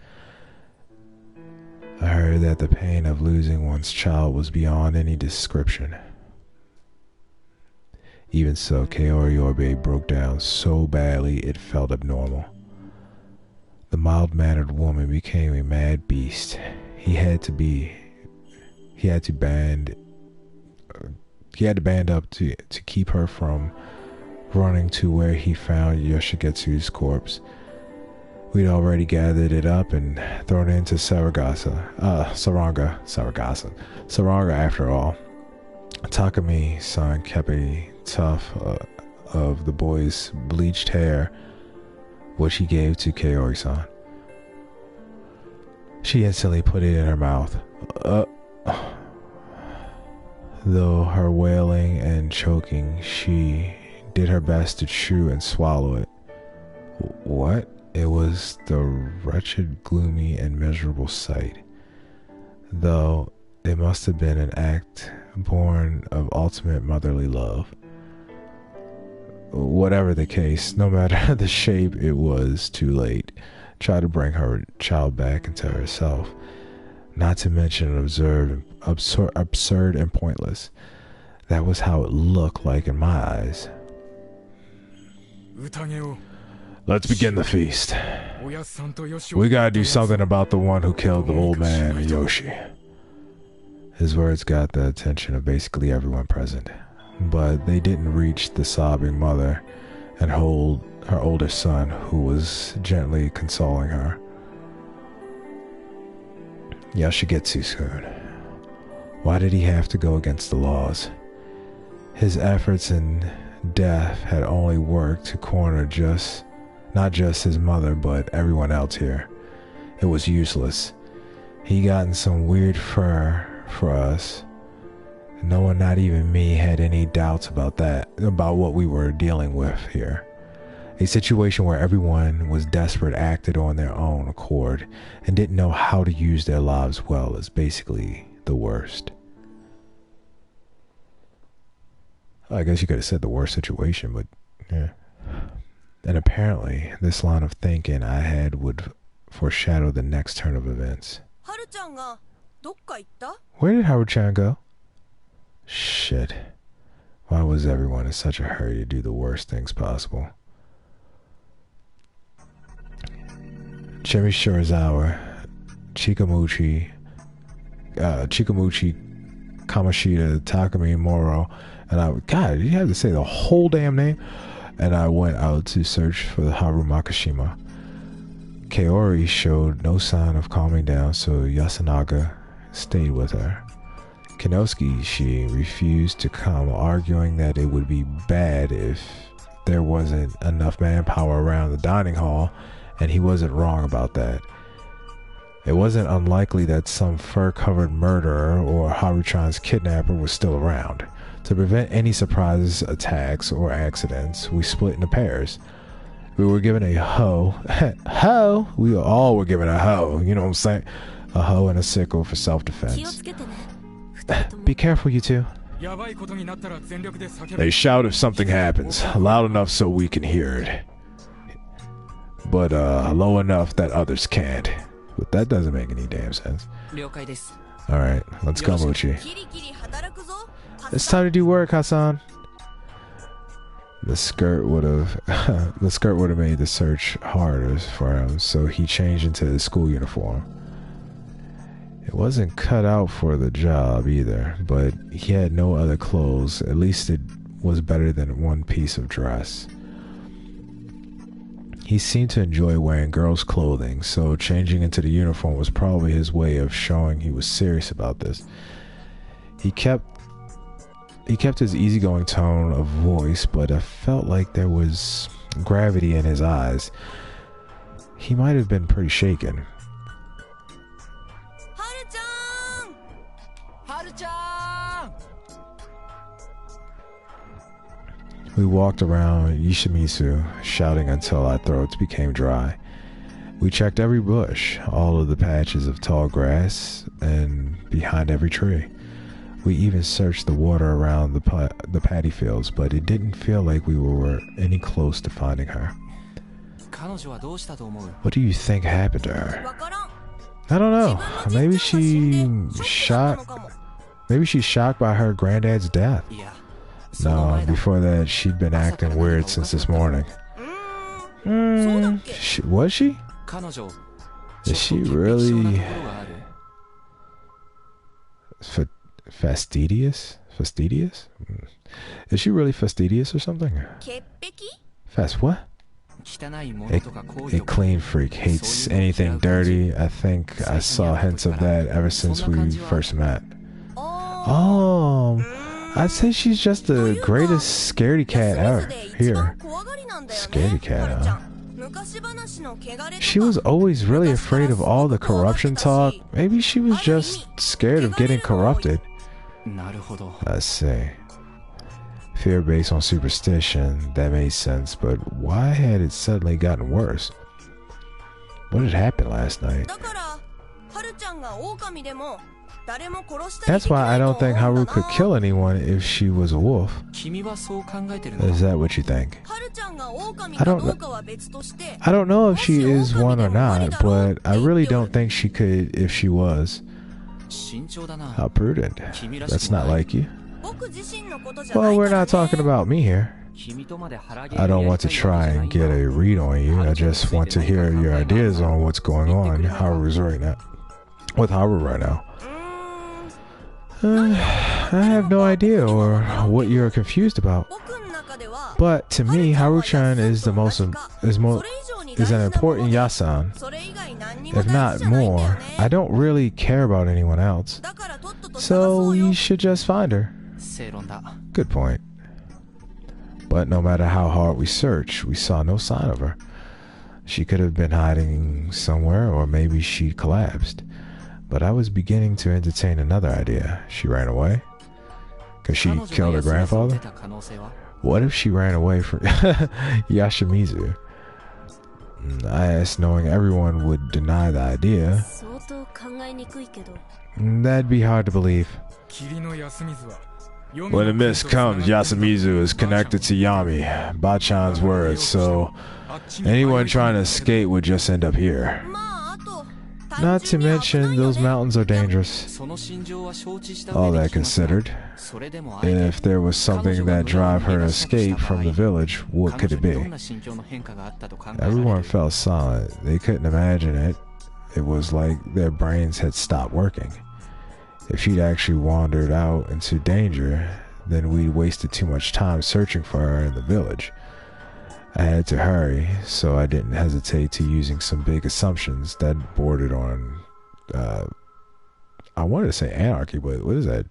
I heard that the pain of losing one's child was beyond any description. Even so, Kaori Orbe broke down so badly it felt abnormal. The mild-mannered woman became a mad beast. He had to band up to keep her from running to where he found Yoshigitsu's corpse. We'd already gathered it up and thrown it into Saranga after all. Takumi-san kept a tuft of the boy's bleached hair which he gave to Kaori-san. She instantly put it in her mouth. Though her wailing and choking, she did her best to chew and swallow it. What? It was the wretched, gloomy, and miserable sight. Though it must have been an act born of ultimate motherly love. Whatever the case, no matter the shape, it was too late. Try to bring her child back into herself. Not to mention absurd and pointless. That was how it looked like in my eyes. Let's begin the feast. We gotta do something about the one who killed the old man, Yoshi. His words got the attention of basically everyone present, but they didn't reach the sobbing mother and hold her older son, who was gently consoling her. Yoshigetsu-kun. Why did he have to go against the laws? His efforts in death had only worked to corner not just his mother, but everyone else here. It was useless. He gotten some weird fur for us. No one, not even me, had any doubts about what we were dealing with here. A situation where everyone was desperate, acted on their own accord, and didn't know how to use their lives well is basically the worst. I guess you could have said the worst situation, but yeah. And apparently, this line of thinking I had would foreshadow the next turn of events. Where did Haru-chan go? Shit. Why was everyone in such a hurry to do the worst things possible? Cherry Shirazawa, Chikamuchi, Kamoshida, Takumi, Moro, and God, you have to say the whole damn name? And I went out to search for the Haru Makishima. Kaori showed no sign of calming down, so Yasunaga stayed with her. Kinosuke, she refused to come, arguing that it would be bad if there wasn't enough manpower around the dining hall, and he wasn't wrong about that. It wasn't unlikely that some fur-covered murderer or Haru-chan's kidnapper was still around. To prevent any surprise attacks or accidents, we split into pairs. We were given a hoe. Hoe? We all were given a hoe, you know what I'm saying? A hoe and a sickle for self-defense. Be careful, you two. They shout if something happens, loud enough so we can hear it. But low enough that others can't. But that doesn't make any damn sense. Alright, let's go, Mochi. It's time to do work, Hassan. The skirt would have made the search harder for him, so he changed into his school uniform. It wasn't cut out for the job either, but he had no other clothes. At least it was better than one piece of dress. He seemed to enjoy wearing girls' clothing, so changing into the uniform was probably his way of showing he was serious about this. He kept his easygoing tone of voice, but I felt like there was gravity in his eyes. He might have been pretty shaken. Haru-chan! Haru-chan! We walked around Yoshimitsu, shouting until our throats became dry. We checked every bush, all of the patches of tall grass, and behind every tree. We even searched the water around the paddy fields, but it didn't feel like we were any close to finding her. What do you think happened to her? I don't know. Maybe she's shocked by her granddad's death. No, before that, she'd been acting weird since this morning. Was she? Is she really fastidious? Fastidious? Is she really fastidious or something? Fast what? A clean freak, hates anything dirty. I think I saw hints of that ever since we first met. Oh, I'd say she's just the greatest scaredy cat ever. Here. Scaredy cat, huh? She was always really afraid of all the corruption talk. Maybe she was just scared of getting corrupted. I see. Fear based on superstition, that made sense, but why had it suddenly gotten worse? What had happened last night? That's why I don't think Haru could kill anyone if she was a wolf. Is that what you think? I don't know if she is one or not, but I really don't think she could if she was. How prudent. That's not like you. Well, we're not talking about me here. I don't want to try and get a read on you. I just want to hear your ideas on what's going on with Haru right now. I have no idea or what you're confused about. But to me, Haru-chan is an important Yasan. If not more, I don't really care about anyone else. So we should just find her. Good point. But no matter how hard we searched, we saw no sign of her. She could have been hiding somewhere, or maybe she collapsed. But I was beginning to entertain another idea. She ran away? Because she killed her grandfather? What if she ran away from Yashimizu? I asked, knowing everyone would deny the idea. That'd be hard to believe. When the mist comes, Yasumizu is connected to Yami, Bachan's words, so anyone trying to escape would just end up here. Not to mention, those mountains are dangerous. All that considered, if there was something that drive her to escape from the village, what could it be? Everyone fell silent. They couldn't imagine it. It was like their brains had stopped working. If she'd actually wandered out into danger, then we'd wasted too much time searching for her in the village. I had to hurry, so I didn't hesitate to using some big assumptions that bordered on, I wanted to say anarchy, but what is that?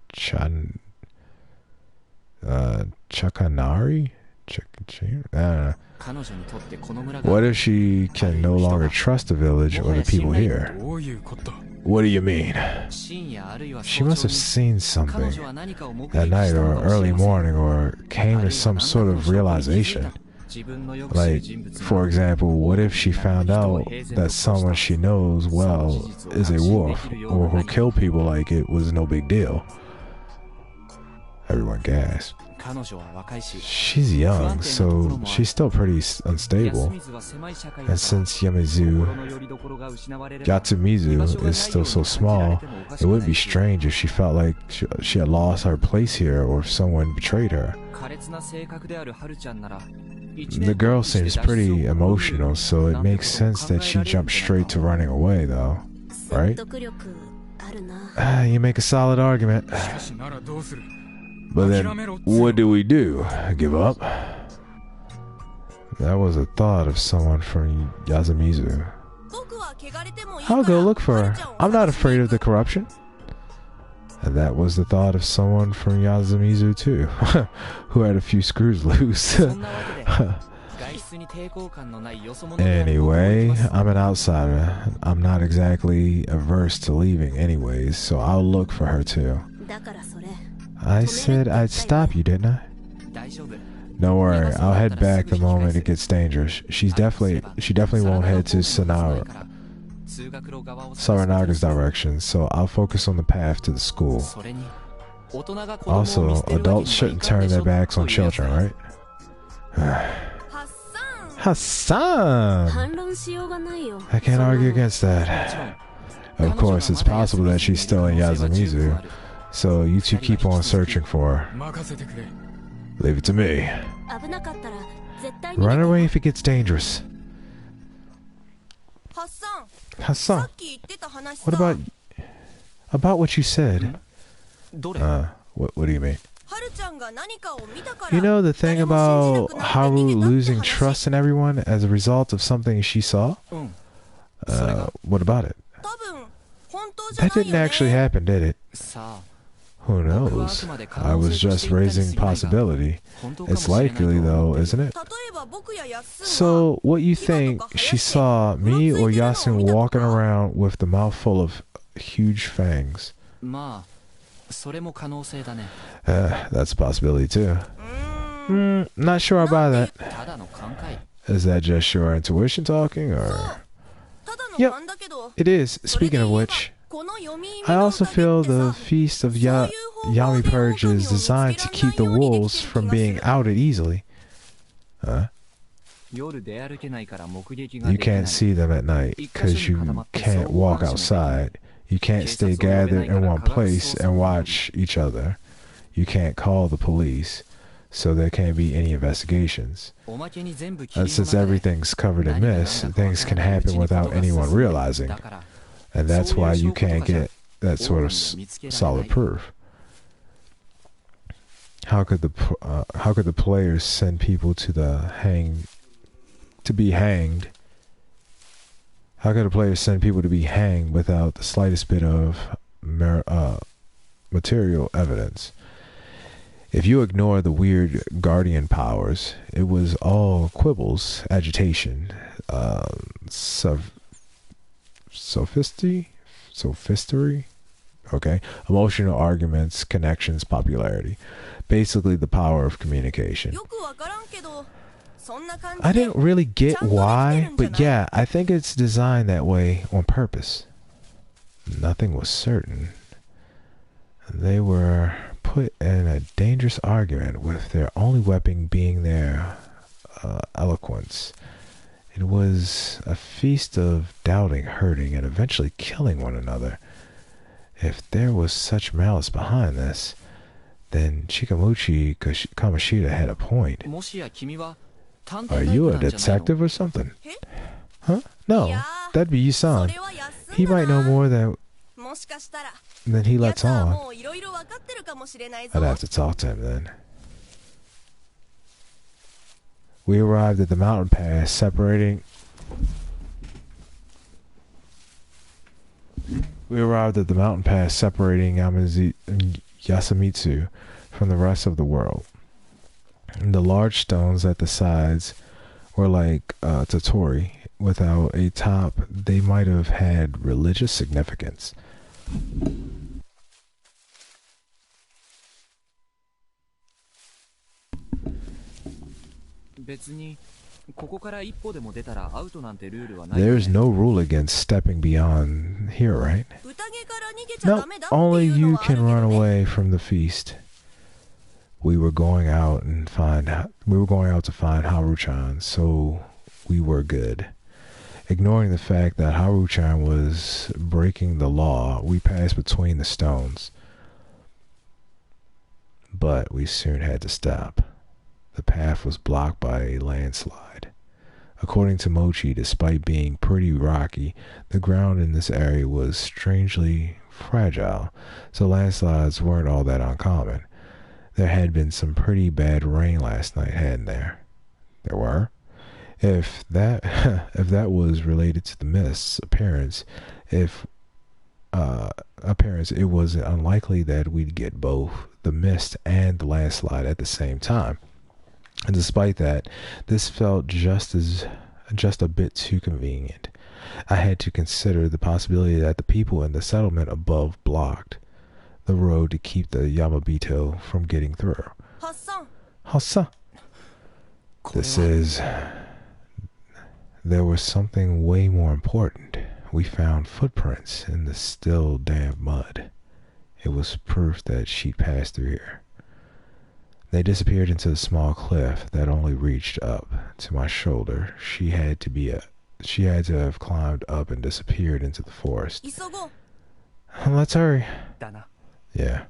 Chakanari? I don't know. What if she can no longer trust the village or the people here? What do you mean? She must have seen something at night or early morning, or came to some sort of realization. Like, for example, what if she found out that someone she knows well is a wolf, or who killed people like it was no big deal? Everyone gasped. She's young, so she's still pretty unstable. And since Yatumizu is still so small, it would be strange if she felt like she had lost her place here, or if someone betrayed her. The girl seems pretty emotional, so it makes sense that she jumped straight to running away, though. Right? You make a solid argument. But then, what do we do? Give up? That was a thought of someone from Yasumizu. I'll go look for her. I'm not afraid of the corruption. And that was the thought of someone from Yasumizu too, who had a few screws loose. Anyway, I'm an outsider. I'm not exactly averse to leaving anyways, so I'll look for her too. I said I'd stop you, didn't I? Don't worry, I'll head back the moment it gets dangerous. She definitely won't head to Saranaga's direction, so I'll focus on the path to the school. Also, adults shouldn't turn their backs on children, right? Hassan! I can't argue against that. Of course, it's possible that she's still in Yasumizu, so you two keep on searching for her. Leave it to me. Run away if it gets dangerous. Hassan, what about what you said? What do you mean? You know the thing about Haru losing trust in everyone as a result of something she saw? What about it? That didn't actually happen, did it? Who knows? I was just raising possibility. It's likely, though, isn't it? So, what you think? She saw me or Yasin walking around with the mouth full of huge fangs? That's a possibility, too. Not sure about that. Is that just your intuition talking, or...? Yep, it is. Speaking of which, I also feel the Feast of Yami Purge is designed to keep the wolves from being outed easily. Huh? You can't see them at night because you can't walk outside. You can't stay gathered in one place and watch each other. You can't call the police, so there can't be any investigations. And since everything's covered in mist, things can happen without anyone realizing. And that's why you can't get that sort of solid proof. How could the players send people to be hanged? How could the players send people to be hanged without the slightest bit of material evidence? If you ignore the weird guardian powers, it was all quibbles, agitation, sophistry, okay, emotional arguments, connections, popularity. Basically the power of communication. I didn't really get why, but yeah, I think it's designed that way on purpose. Nothing was certain. They were put in a dangerous argument with their only weapon being their eloquence. It was a feast of doubting, hurting, and eventually killing one another. If there was such malice behind this, then Chikamuchi Kamoshida had a point. Are you a detective or something? Huh? No, that'd be Yusan. He might know more than he lets on. I'd have to talk to him then. We arrived at the mountain pass separating Yasamitsu from the rest of the world. The large stones at the sides were like Totori. Without a top, they might have had religious significance. There's no rule against stepping beyond here, right? No, only you can run away from the feast. We were going out to find Haru-chan, so we were good. Ignoring the fact that Haru-chan was breaking the law, we passed between the stones. But we soon had to stop. The path was blocked by a landslide. According to Mochi, despite being pretty rocky, the ground in this area was strangely fragile, so landslides weren't all that uncommon. There had been some pretty bad rain last night, hadn't there? There were? If that was related to the mist's appearance, it was unlikely that we'd get both the mist and the landslide at the same time. And despite that, this felt just a bit too convenient. I had to consider the possibility that the people in the settlement above blocked the road to keep the Yamabito from getting through. Hassan. There was something way more important. We found footprints in the still damp mud. It was proof that she'd passed through here. They disappeared into a small cliff that only reached up to my shoulder. She had to have climbed up and disappeared into the forest. Let's hurry. Yeah.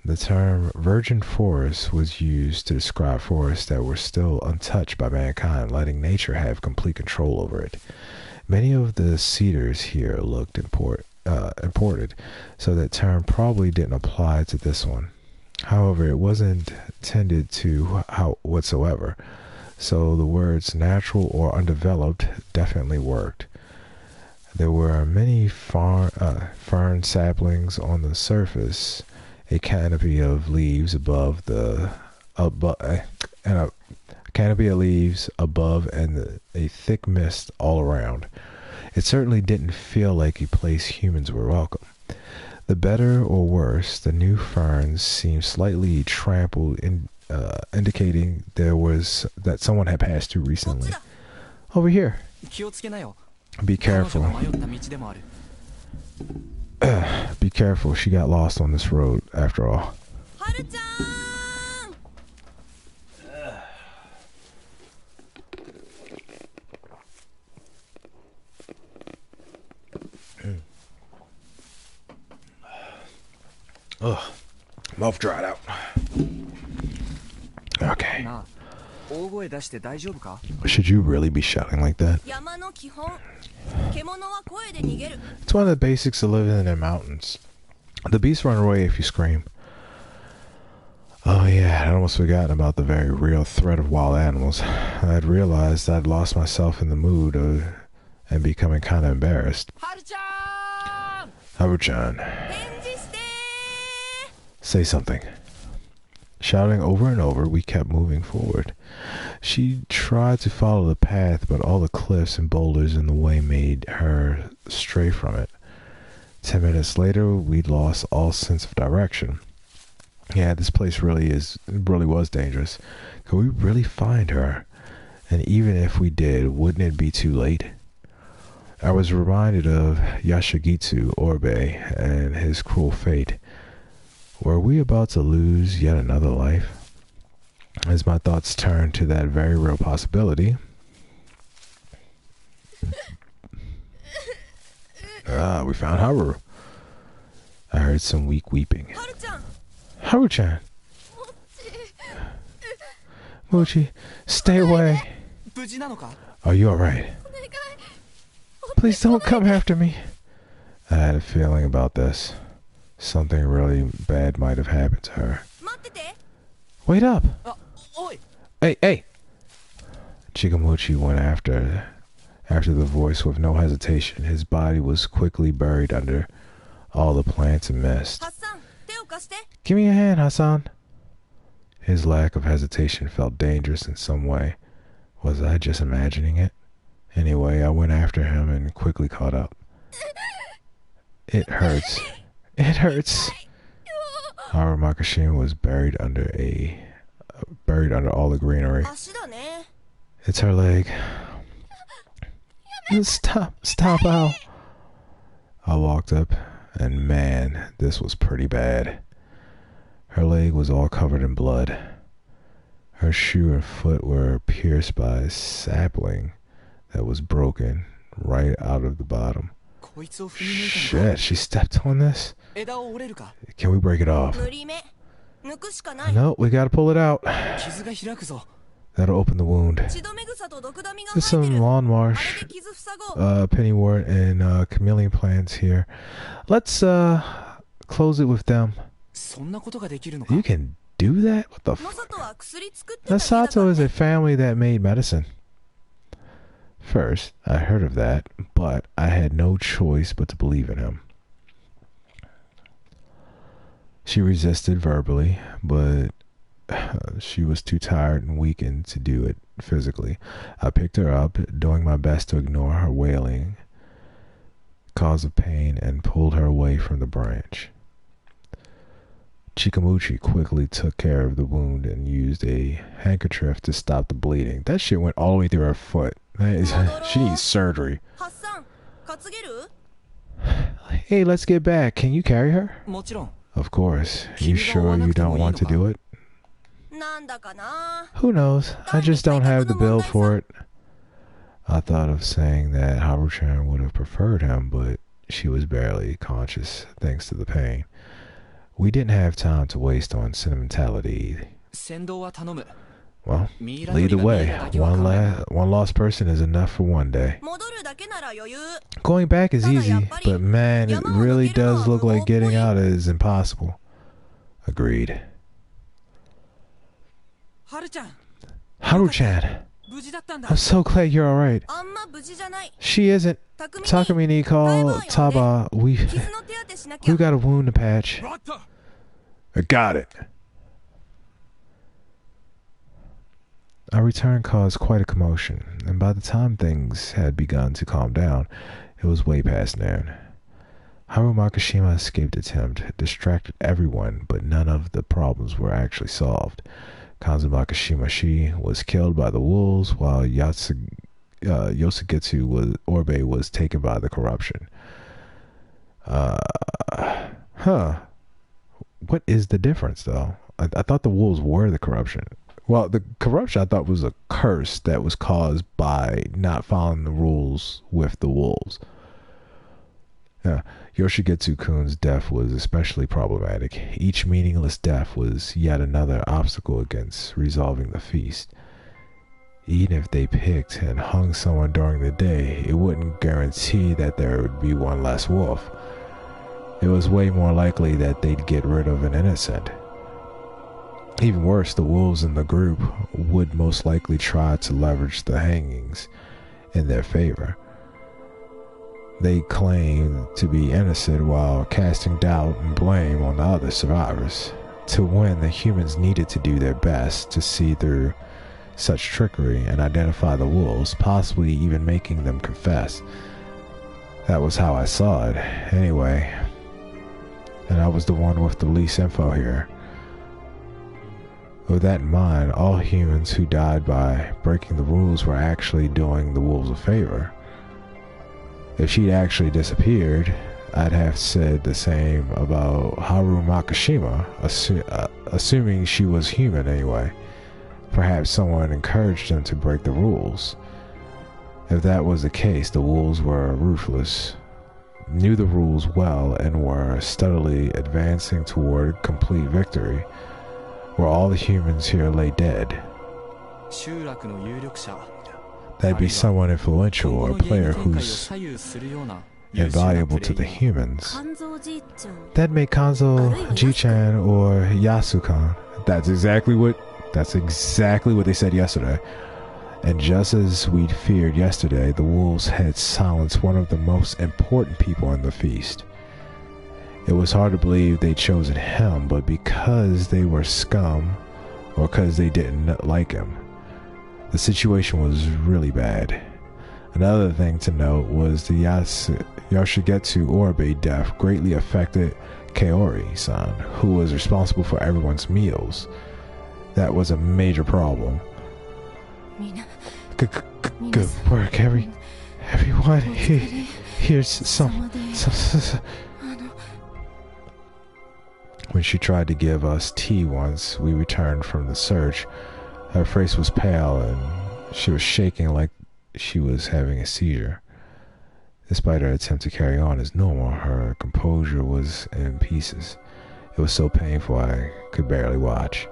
The term virgin forest was used to describe forests that were still untouched by mankind, letting nature have complete control over it. Many of the cedars here looked imported, so that term probably didn't apply to this one. However, it wasn't intended to whatsoever, so the words natural or undeveloped definitely worked. There were many fern saplings on the surface, a canopy of leaves above and a canopy of leaves above, and a thick mist all around. It certainly didn't feel like a place humans were welcome. The better or worse, the new ferns seemed slightly trampled, indicating that someone had passed through recently. Over here. Be careful. Be careful, she got lost on this road, after all. Ugh, mouth dried out. Okay. Should you really be shouting like that? It's one of the basics of living in the mountains. The beasts run away if you scream. Oh yeah, I'd almost forgotten about the very real threat of wild animals. I'd realized I'd lost myself in the mood and becoming kind of embarrassed. Haru-chan. Say something. Shouting over and over, we kept moving forward. She tried to follow the path, but all the cliffs and boulders in the way made her stray from it. 10 minutes later, we'd lost all sense of direction. Yeah, this place really was dangerous. Could we really find her? And even if we did, wouldn't it be too late? I was reminded of Yashigitsu Orbe and his cruel fate. Were we about to lose yet another life? As my thoughts turned to that very real possibility, we found Haru. I heard some weak weeping. Haru-chan! Mochi, stay away. Are you alright? Please don't come after me. I had a feeling about this. Something really bad might have happened to her. Wait up! Hey! Chikamuchi went after the voice with no hesitation. His body was quickly buried under all the plants and mist. Give me a hand, Hassan. His lack of hesitation felt dangerous in some way. Was I just imagining it? Anyway, I went after him and quickly caught up. It hurts. It hurts. Haru Makashima was buried under all the greenery. It's her leg. Stop, Al. I walked up, and man, this was pretty bad. Her leg was all covered in blood. Her shoe and foot were pierced by a sapling that was broken right out of the bottom. Shit, she stepped on this? Can we break it off? No, we gotta pull it out. That'll open the wound. There's some lawn marsh, pennywort, and chameleon plants here. Let's close it with them. You can do that? What the f? Nasato is a family that made medicine. First, I heard of that, but I had no choice but to believe in him. She resisted verbally, but she was too tired and weakened to do it physically. I picked her up, doing my best to ignore her wailing cause of pain, and pulled her away from the branch. Chikamuchi quickly took care of the wound and used a handkerchief to stop the bleeding. That shit went all the way through her foot. She needs surgery. Hey, let's get back. Can you carry her? Of course. You sure you don't want to do it? Who knows? I just don't have the build for it. I thought of saying that Haru-chan would have preferred him, but she was barely conscious thanks to the pain. We didn't have time to waste on sentimentality. Well, lead the way. One lost person is enough for one day. Going back is easy, but man, it really does look like getting out is impossible. Agreed. Haru-chan, I'm so glad you're alright. She isn't. Takumi ni call Taba. We got a wound to patch. I got it. Our return caused quite a commotion, and by the time things had begun to calm down, it was way past noon. Haru Makishima's escape attempt distracted everyone, but none of the problems were actually solved. Kanzo Makishima was killed by the wolves, while Yosugetsu Orbe was taken by the corruption. What is the difference, though? I thought the wolves were the corruption. Well, the corruption I thought was a curse that was caused by not following the rules with the wolves. Yeah, Yoshigetsu-kun's death was especially problematic. Each meaningless death was yet another obstacle against resolving the feast. Even if they picked and hung someone during the day, it wouldn't guarantee that there would be one less wolf. It was way more likely that they'd get rid of an innocent. Even worse, the wolves in the group would most likely try to leverage the hangings in their favor. They claimed to be innocent while casting doubt and blame on the other survivors. To win, the humans needed to do their best to see through such trickery and identify the wolves, possibly even making them confess. That was how I saw it, anyway. And I was the one with the least info here. With that in mind, all humans who died by breaking the rules were actually doing the wolves a favor. If she'd actually disappeared, I'd have said the same about Haru Makishima, assuming she was human anyway. Perhaps someone encouraged them to break the rules. If that was the case, the wolves were ruthless, knew the rules well, and were steadily advancing toward complete victory, where all the humans here lay dead. That'd be someone influential or a player who's invaluable to the humans. That'd make Kanzo, Ji-chan, or Yasukan. That's exactly what they said yesterday. And just as we'd feared yesterday, the wolves had silenced one of the most important people in the feast. It was hard to believe they'd chosen him, but because they were scum, or because they didn't like him, the situation was really bad. Another thing to note was the Yoshigetsu Orbe death greatly affected Kaori-san, who was responsible for everyone's meals. That was a major problem. Good work, everyone. Here's some. When she tried to give us tea once we returned from the search, her face was pale and she was shaking like she was having a seizure. Despite her attempt to carry on as normal, her composure was in pieces. It was so painful I could barely watch.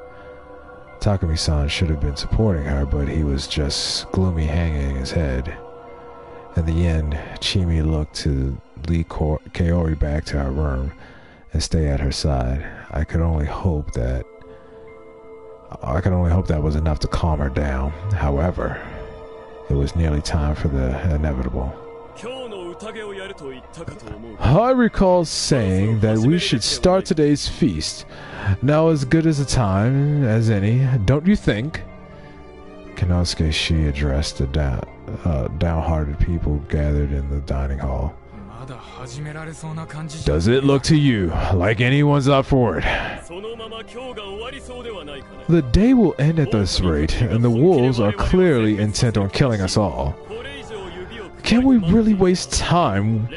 Takumi-san should have been supporting her, but he was just gloomy, hanging his head. In the end, Chimi looked to lead Kaori back to her room and stay at her side. I could only hope that was enough to calm her down. However, it was nearly time for the inevitable. I recall saying that we should start today's feast. Now as good as a time as any, don't you think? Kinosuke she addressed the downhearted people gathered in the dining hall. Does it look to you like anyone's up for it? The day will end at this rate, and the wolves are clearly intent on killing us all. Can we really waste time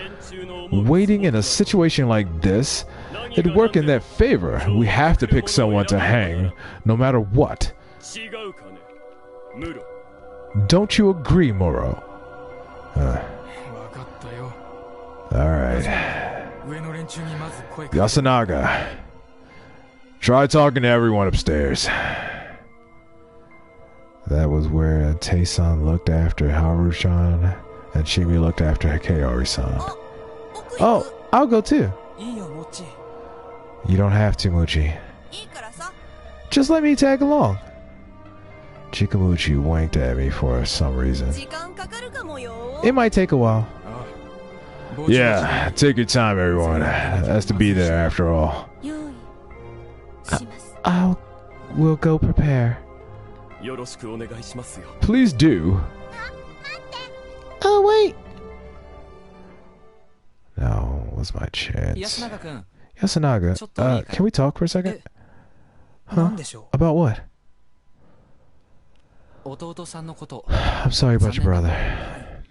waiting in a situation like this? It'd work in their favor. We have to pick someone to hang, no matter what. Don't you agree, Moro? Alright. Yasunaga, try talking to everyone upstairs. That was where Tae-san looked after Haru-chan, and Chimi looked after Kaori-san. Oh, I'll go too. You don't have to, Muchi. Just let me tag along. Chikamuchi winked at me for some reason. It might take a while. Yeah, take your time, everyone. Has to be there after all. We'll go prepare. Please do. Oh, wait. Now, what's my chance? Yasunaga, can we talk for a second? Huh? About what? I'm sorry about your brother.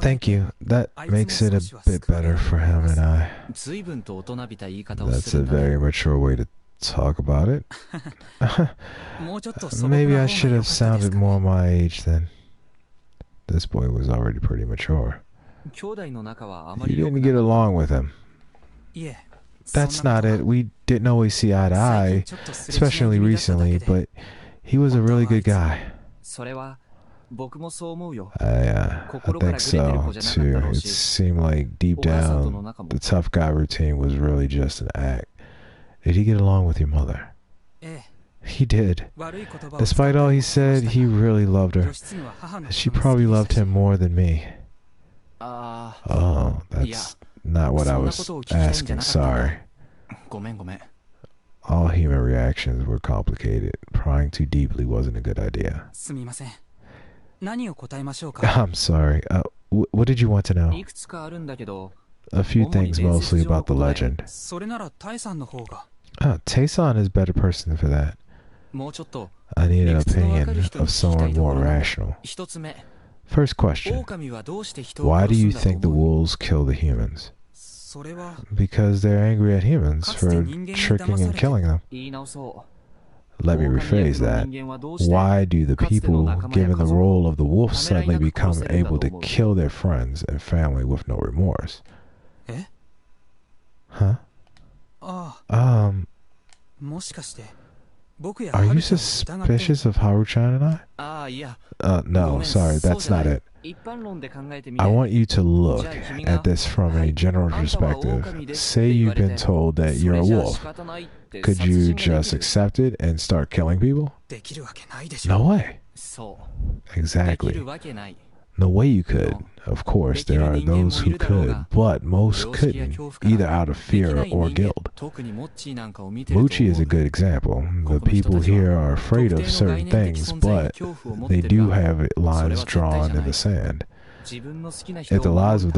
Thank you. That makes it a bit better for him and I. That's a very mature way to talk about it. Maybe I should have sounded more my age then. This boy was already pretty mature. You didn't get along with him. That's not it. We didn't always see eye to eye, especially recently, but he was a really good guy. I think so, too. It seemed like deep down, the tough guy routine was really just an act. Did he get along with your mother? He did. Despite all he said, he really loved her. She probably loved him more than me. Oh, that's not what I was asking, sorry. All human reactions were complicated. Prying too deeply wasn't a good idea. I'm sorry. What did you want to know? A few things, mostly about the legend. Taesan is a better person for that. I need an opinion of someone more rational. First question. Why do you think the wolves kill the humans? Because they're angry at humans for tricking and killing them. Let me rephrase that. Why do the people given the role of the wolf suddenly become able to kill their friends and family with no remorse? Huh? Are you suspicious of Haru-chan and I? No, sorry, that's not it. I want you to look at this from a general perspective. Say you've been told that you're a wolf. Could you just accept it and start killing people? No way. Exactly. No way you could. Of course, there are those who could, but most couldn't, either out of fear or guilt. Muchi is a good example. The people here are afraid of certain things, but they do have lines drawn in the sand. If the lives of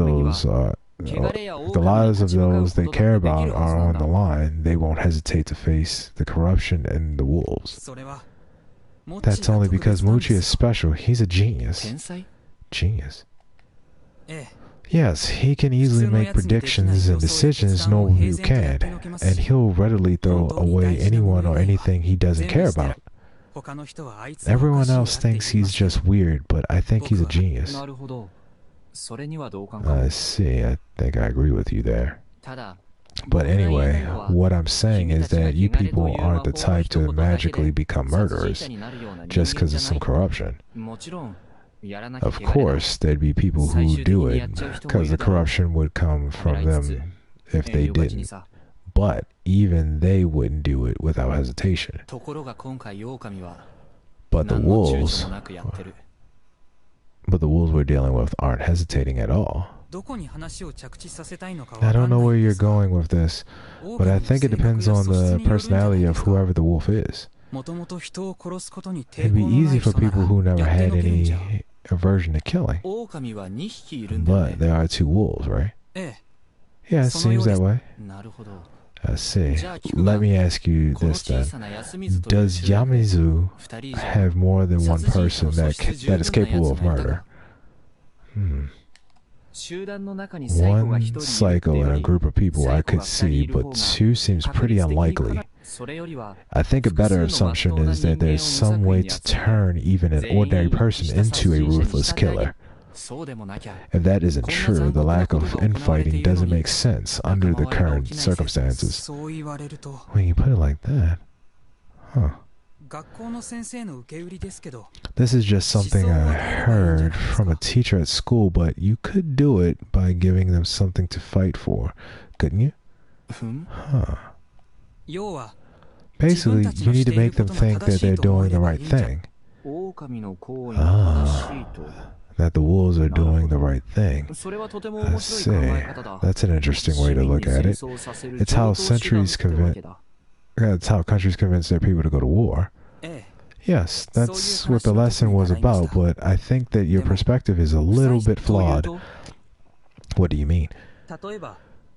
those they care about are on the line, they won't hesitate to face the corruption and the wolves. That's only because Muchi is special. He's a genius. Genius. Yes, he can easily make predictions and decisions no one can, and he'll readily throw away anyone or anything he doesn't care about. Everyone else thinks he's just weird, but I think he's a genius. I see, I think I agree with you there. But anyway, what I'm saying is that you people aren't the type to magically become murderers just because of some corruption. Of course, there'd be people who do it, because the corruption would come from them if they didn't. But even they wouldn't do it without hesitation. But the wolves we're dealing with aren't hesitating at all. I don't know where you're going with this, but I think it depends on the personality of whoever the wolf is. It'd be easy for people who never had any aversion to killing. But there are two wolves, right? Yeah, it seems that way. I see. Let me ask you this then. Does Yamizu have more than one person that is capable of murder? One psycho in a group of people I could see, but two seems pretty unlikely. I think a better assumption is that there's some way to turn even an ordinary person into a ruthless killer. If that isn't true, the lack of infighting doesn't make sense under the current circumstances. When you put it like that, huh. This is just something I heard from a teacher at school, but you could do it by giving them something to fight for, couldn't you? Huh. Basically, you need to make them think that they're doing the right thing. that the wolves are doing the right thing. I see. That's an interesting way to look at it. It's how That's how countries convince their people to go to war. Yes, that's what the lesson was about, but I think that your perspective is a little bit flawed. What do you mean?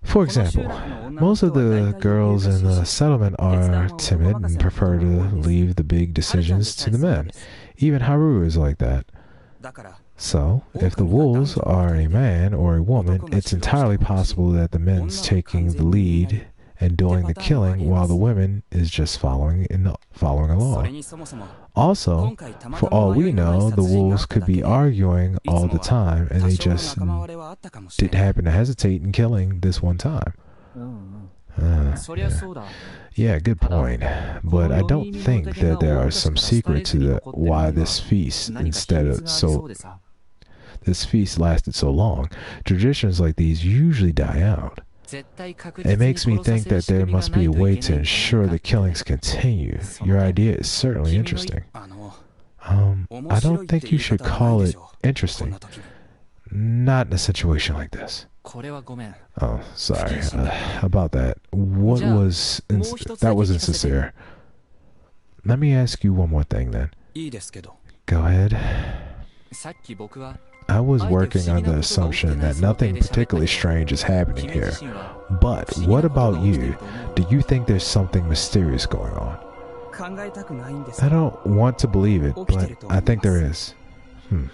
For example, most of the girls in the settlement are timid and prefer to leave the big decisions to the men. Even Haru is like that. So, if the wolves are a man or a woman, it's entirely possible that the men's taking the lead and doing the killing while the women is just following along. Also, for all we know, the wolves could be arguing all the time and they just didn't happen to hesitate in killing this one time. Yeah, good point. But I don't think that there are some secret to why this feast this feast lasted so long. Traditions like these usually die out. It makes me think that there must be a way to ensure the killings continue. Your idea is certainly interesting. I don't think you should call it interesting. Not in a situation like this. Oh, sorry about that. That was insincere. Let me ask you one more thing then. Go ahead. I was working on the assumption that nothing particularly strange is happening here. But what about you? Do you think there's something mysterious going on? I don't want to believe it, but I think there is. And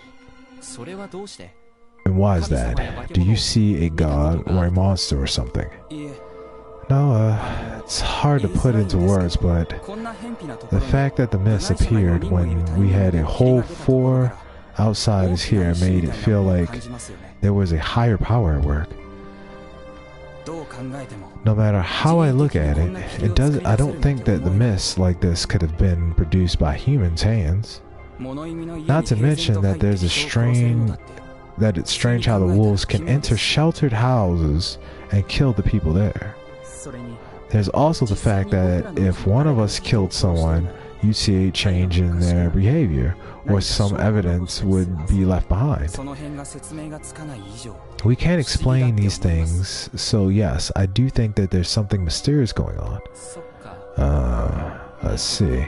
why is that? Do you see a god or a monster or something? No, it's hard to put into words, but the fact that the mist appeared when we had a whole 4 outsiders here made it feel like there was a higher power at work. No matter how I look at it, I don't think that the mist like this could have been produced by humans' hands. Not to mention that it's strange how the wolves can enter sheltered houses and kill the people there. There's also the fact that if one of us killed someone, you'd see a change in their behavior, or some evidence would be left behind. We can't explain these things, so yes, I do think that there's something mysterious going on. I see.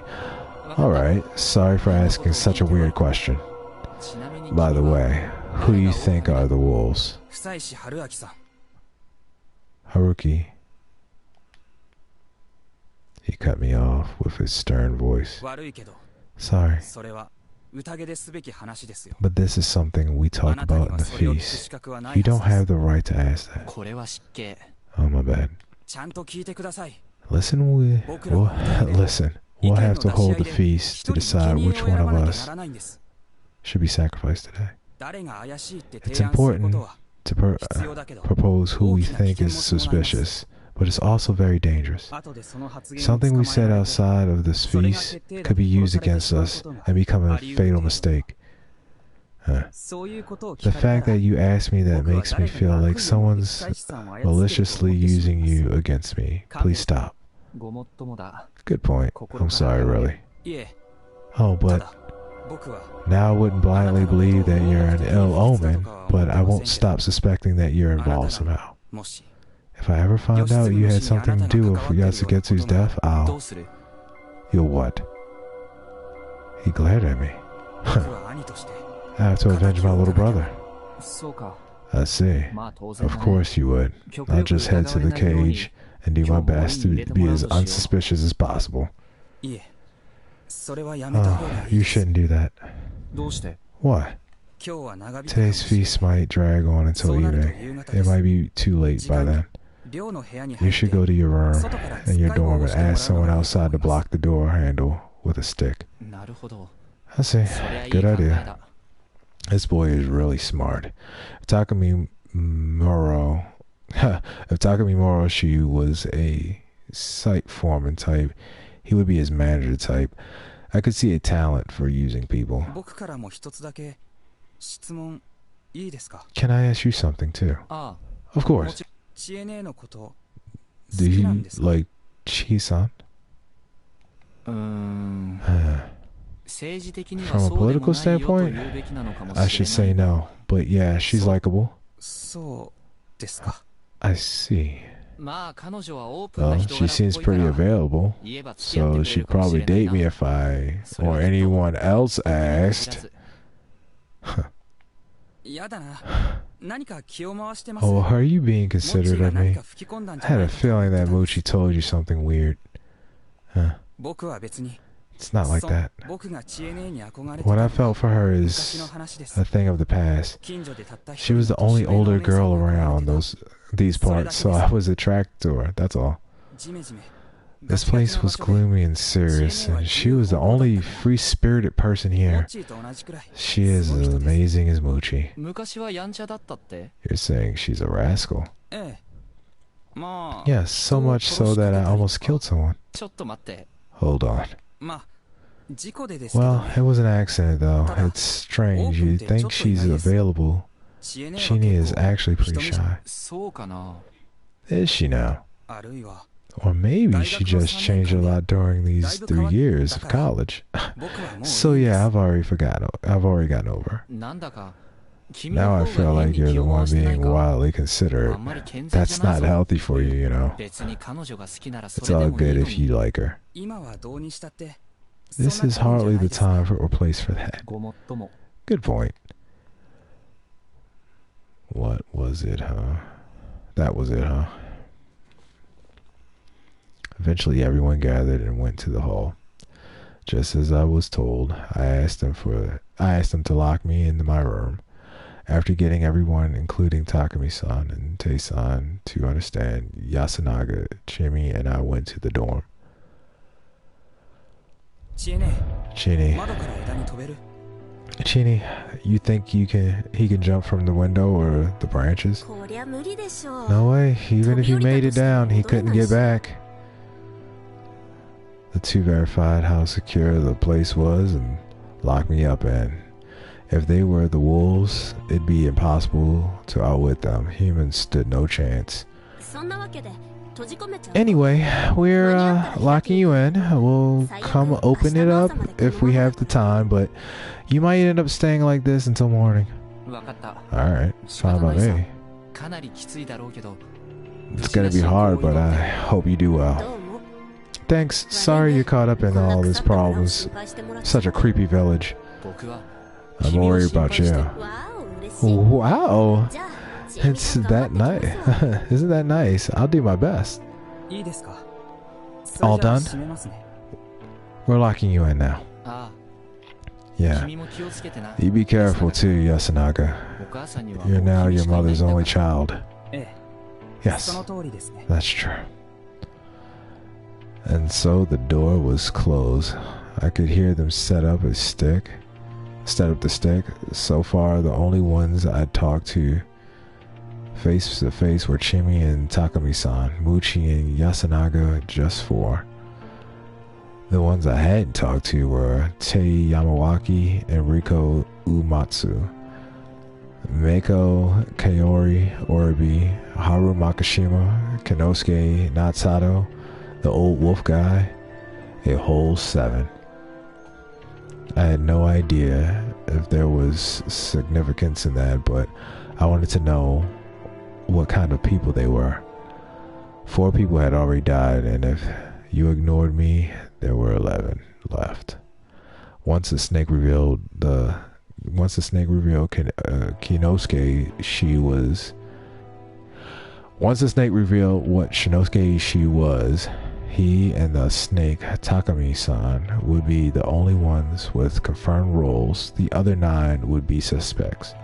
Alright, sorry for asking such a weird question. By the way, who do you think are the wolves? Haruki. He cut me off with his stern voice. Sorry. But this is something we talk about in the feast. You don't have the right to ask that. Oh, my bad. Listen, we'll have to hold the feast to decide which one of us should be sacrificed today. It's important to propose who we think is suspicious, but it's also very dangerous. Something we said outside of this feast could be used against us and become a fatal mistake. The fact that you asked me that makes me feel like someone's maliciously using you against me. Please stop. Good point. I'm sorry, really. Oh, but now I wouldn't blindly believe that you're an ill omen, but I won't stop suspecting that you're involved somehow. If I ever find out you had something to do with Yasugetsu's death, You'll what? He glared at me. I have to avenge my little brother. I see. Of course you would. I'll just head to the cage and do my best to be as unsuspicious as possible. Oh, you shouldn't do that. Why? Today's feast might drag on until evening. It might be too late by then. You should go to your room and your dorm and ask someone outside to block the door handle with a stick. I see. Good idea. This boy is really smart. If Takumi Moroshi was a site foreman type, he would be his manager type. I could see a talent for using people. Can I ask you something too? Of course. Do you like Chi-san? From a political standpoint, I should say no. But yeah, she's likable. I see. Well, she seems pretty available, so she'd probably date me if I or anyone else asked. Oh, are you being considerate of me? I had a feeling that Mochi told you something weird. Huh? It's not like that. What I felt for her is a thing of the past. She was the only older girl around these parts, so I was attracted to her, that's all. This place was gloomy and serious, and she was the only free-spirited person here. She is as amazing as Mochi. You're saying she's a rascal? Yes, so much so that I almost killed someone. Hold on. Well, it was an accident though. It's strange. You'd think she's available. Chini is actually pretty shy. Is she now? Or maybe she just changed a lot during these 3 years of college. So yeah, I've already gotten over. Now I feel like you're the one being wildly considerate. That's not healthy for you, you know. It's all good if you like her. This is hardly the time or place for that. Good point. What was it, huh? That was it, huh? Eventually everyone gathered and went to the hall. Just as I was told, I asked them to lock me into my room. After getting everyone, including Takumi-san and Tae-san, to understand, Yasunaga, Chimi, and I went to the dorm. Chini, you think he can jump from the window or the branches? No way. Even if he made it down, he couldn't get back. The two verified how secure the place was and locked me up in. If they were the wolves, it'd be impossible to outwit them. Humans stood no chance. Anyway, we're locking you in. We'll come open it up if we have the time, but you might end up staying like this until morning. Alright, fine by me. It's gonna be hard, but I hope you do well. Thanks. Sorry you're caught up in all these problems. Such a creepy village. I'm worried about you. Wow. It's that nice. Isn't that nice? I'll do my best. All done? We're locking you in now. Yeah. You be careful too, Yasunaga. You're now your mother's only child. Yes, that's true. And so the door was closed. I could hear them set up the stick. So far, the only ones I'd talked to face to face were Chimi and Takumi-san, Mochi and Yasunaga, just four. The ones I hadn't talked to were Tei Yamawaki and Riko Umatsu, Meiko, Kaori, Oribi, Haru Makishima, Kenosuke Natsato, the old wolf guy, a whole 7. I had no idea if there was significance in that, but I wanted to know what kind of people they were. 4 people had already died, and if you ignored me, there were 11 left. Once the snake revealed Kinosuke, Once the snake revealed what Shinosuke she was, he and the snake Takumi-san would be the only ones with confirmed roles. The other 9 would be suspects.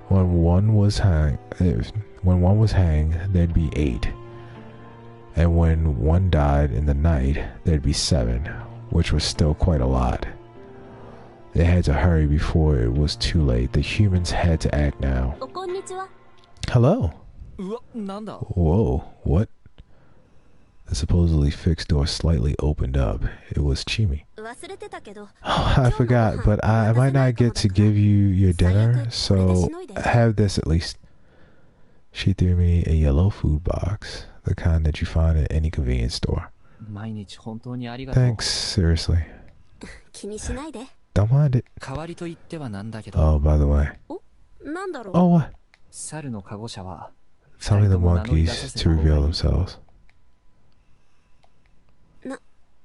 When one was hanged, there'd be 8. And when one died in the night, there'd be 7, which was still quite a lot. They had to hurry before it was too late. The humans had to act now. Hello. Whoa, what? The supposedly fixed door slightly opened up. It was Chimi. Oh, I forgot, but I might not get to give you your dinner, so have this at least. She threw me a yellow food box, the kind that you find at any convenience store. Thanks, seriously. Don't mind it. 代わりと言ってはなんだけど。 Oh, by the way. Oh, what? 猿のカゴ車は Telling the monkeys to reveal themselves.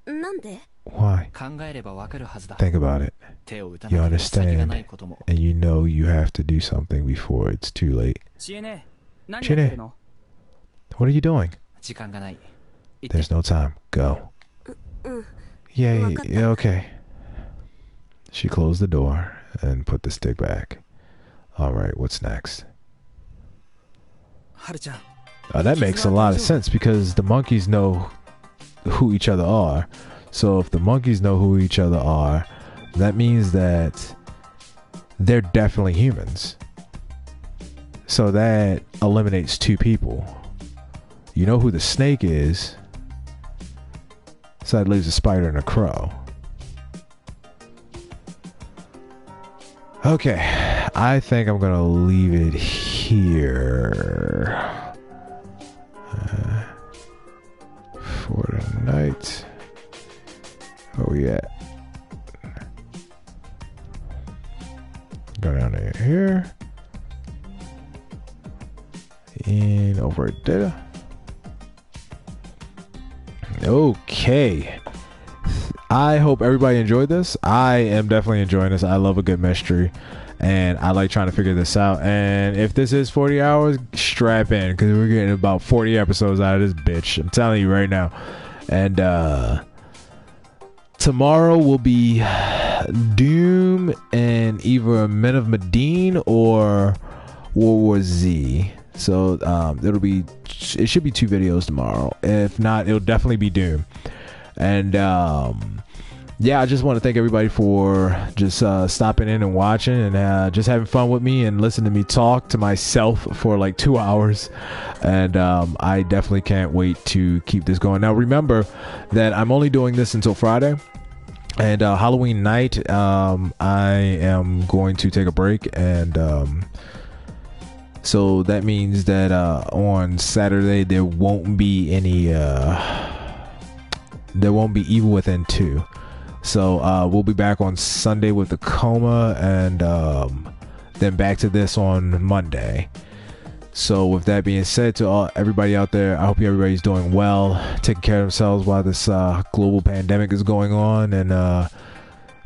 なんで? Why? 考えればわかるはずだ。 Think about it. 手を打た You なければ先がない understand, ことも。 and you know you have to do something before it's too late. 知恵ね、何やってるの? What are you doing? 時間がない。 There's no time. Go. Yeah, yeah, okay. She closed the door and put the stick back. Alright, what's next? はるちゃん。 That makes a lot of sense because the monkeys know who each other are. So if the monkeys know who each other are, that means that they're definitely humans. So that eliminates two people. You know who the snake is. So that leaves a spider and a crow. Okay, I think I'm gonna leave it here for tonight. Where we at? Go down to here and over at data. Okay, I hope everybody enjoyed this. I am definitely enjoying this. I love a good mystery and I like trying to figure this out. And if this is 40 hours, strap in because we're getting about 40 episodes out of this bitch. I'm telling you right now. And tomorrow will be Doom and either Men of Medine or World War Z. So it should be 2 videos tomorrow. If not, it'll definitely be Doom. And yeah, I just want to thank everybody for just stopping in and watching and just having fun with me and listening to me talk to myself for like 2 hours. And I definitely can't wait to keep this going. Now remember that I'm only doing this until Friday. And Halloween night, I am going to take a break, and so that means that on Saturday there won't be any there won't be Evil Within 2. So we'll be back on Sunday with the coma, and then back to this on Monday. So with that being said, to everybody out there, I hope everybody's doing well, taking care of themselves while this global pandemic is going on, and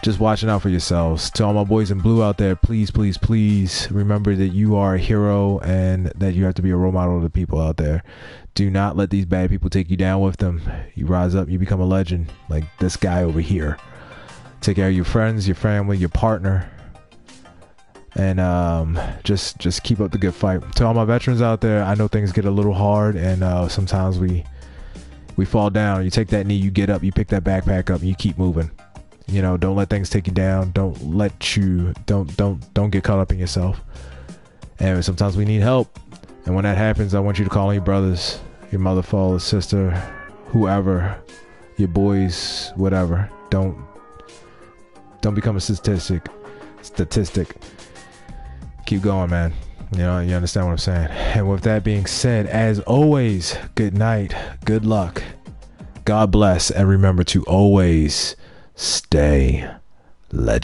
just watching out for yourselves. To all my boys in blue out there, please, please, please remember that you are a hero and that you have to be a role model to the people out there. Do not let these bad people take you down with them. You rise up, you become a legend, like this guy over here. Take care of your friends, your family, your partner. And just keep up the good fight. To all my veterans out there, I know things get a little hard, and sometimes we fall down. You take that knee, you get up, you pick that backpack up, and you keep moving. You know, don't let things take you down. Don't get caught up in yourself. And sometimes we need help, and when that happens, I want you to call on your brothers, your mother, father, sister, whoever, your boys, whatever. Don't become a statistic. Keep going, man. You know, you understand what I'm saying. And with that being said, as always, good night, good luck, God bless, and remember to always stay legend.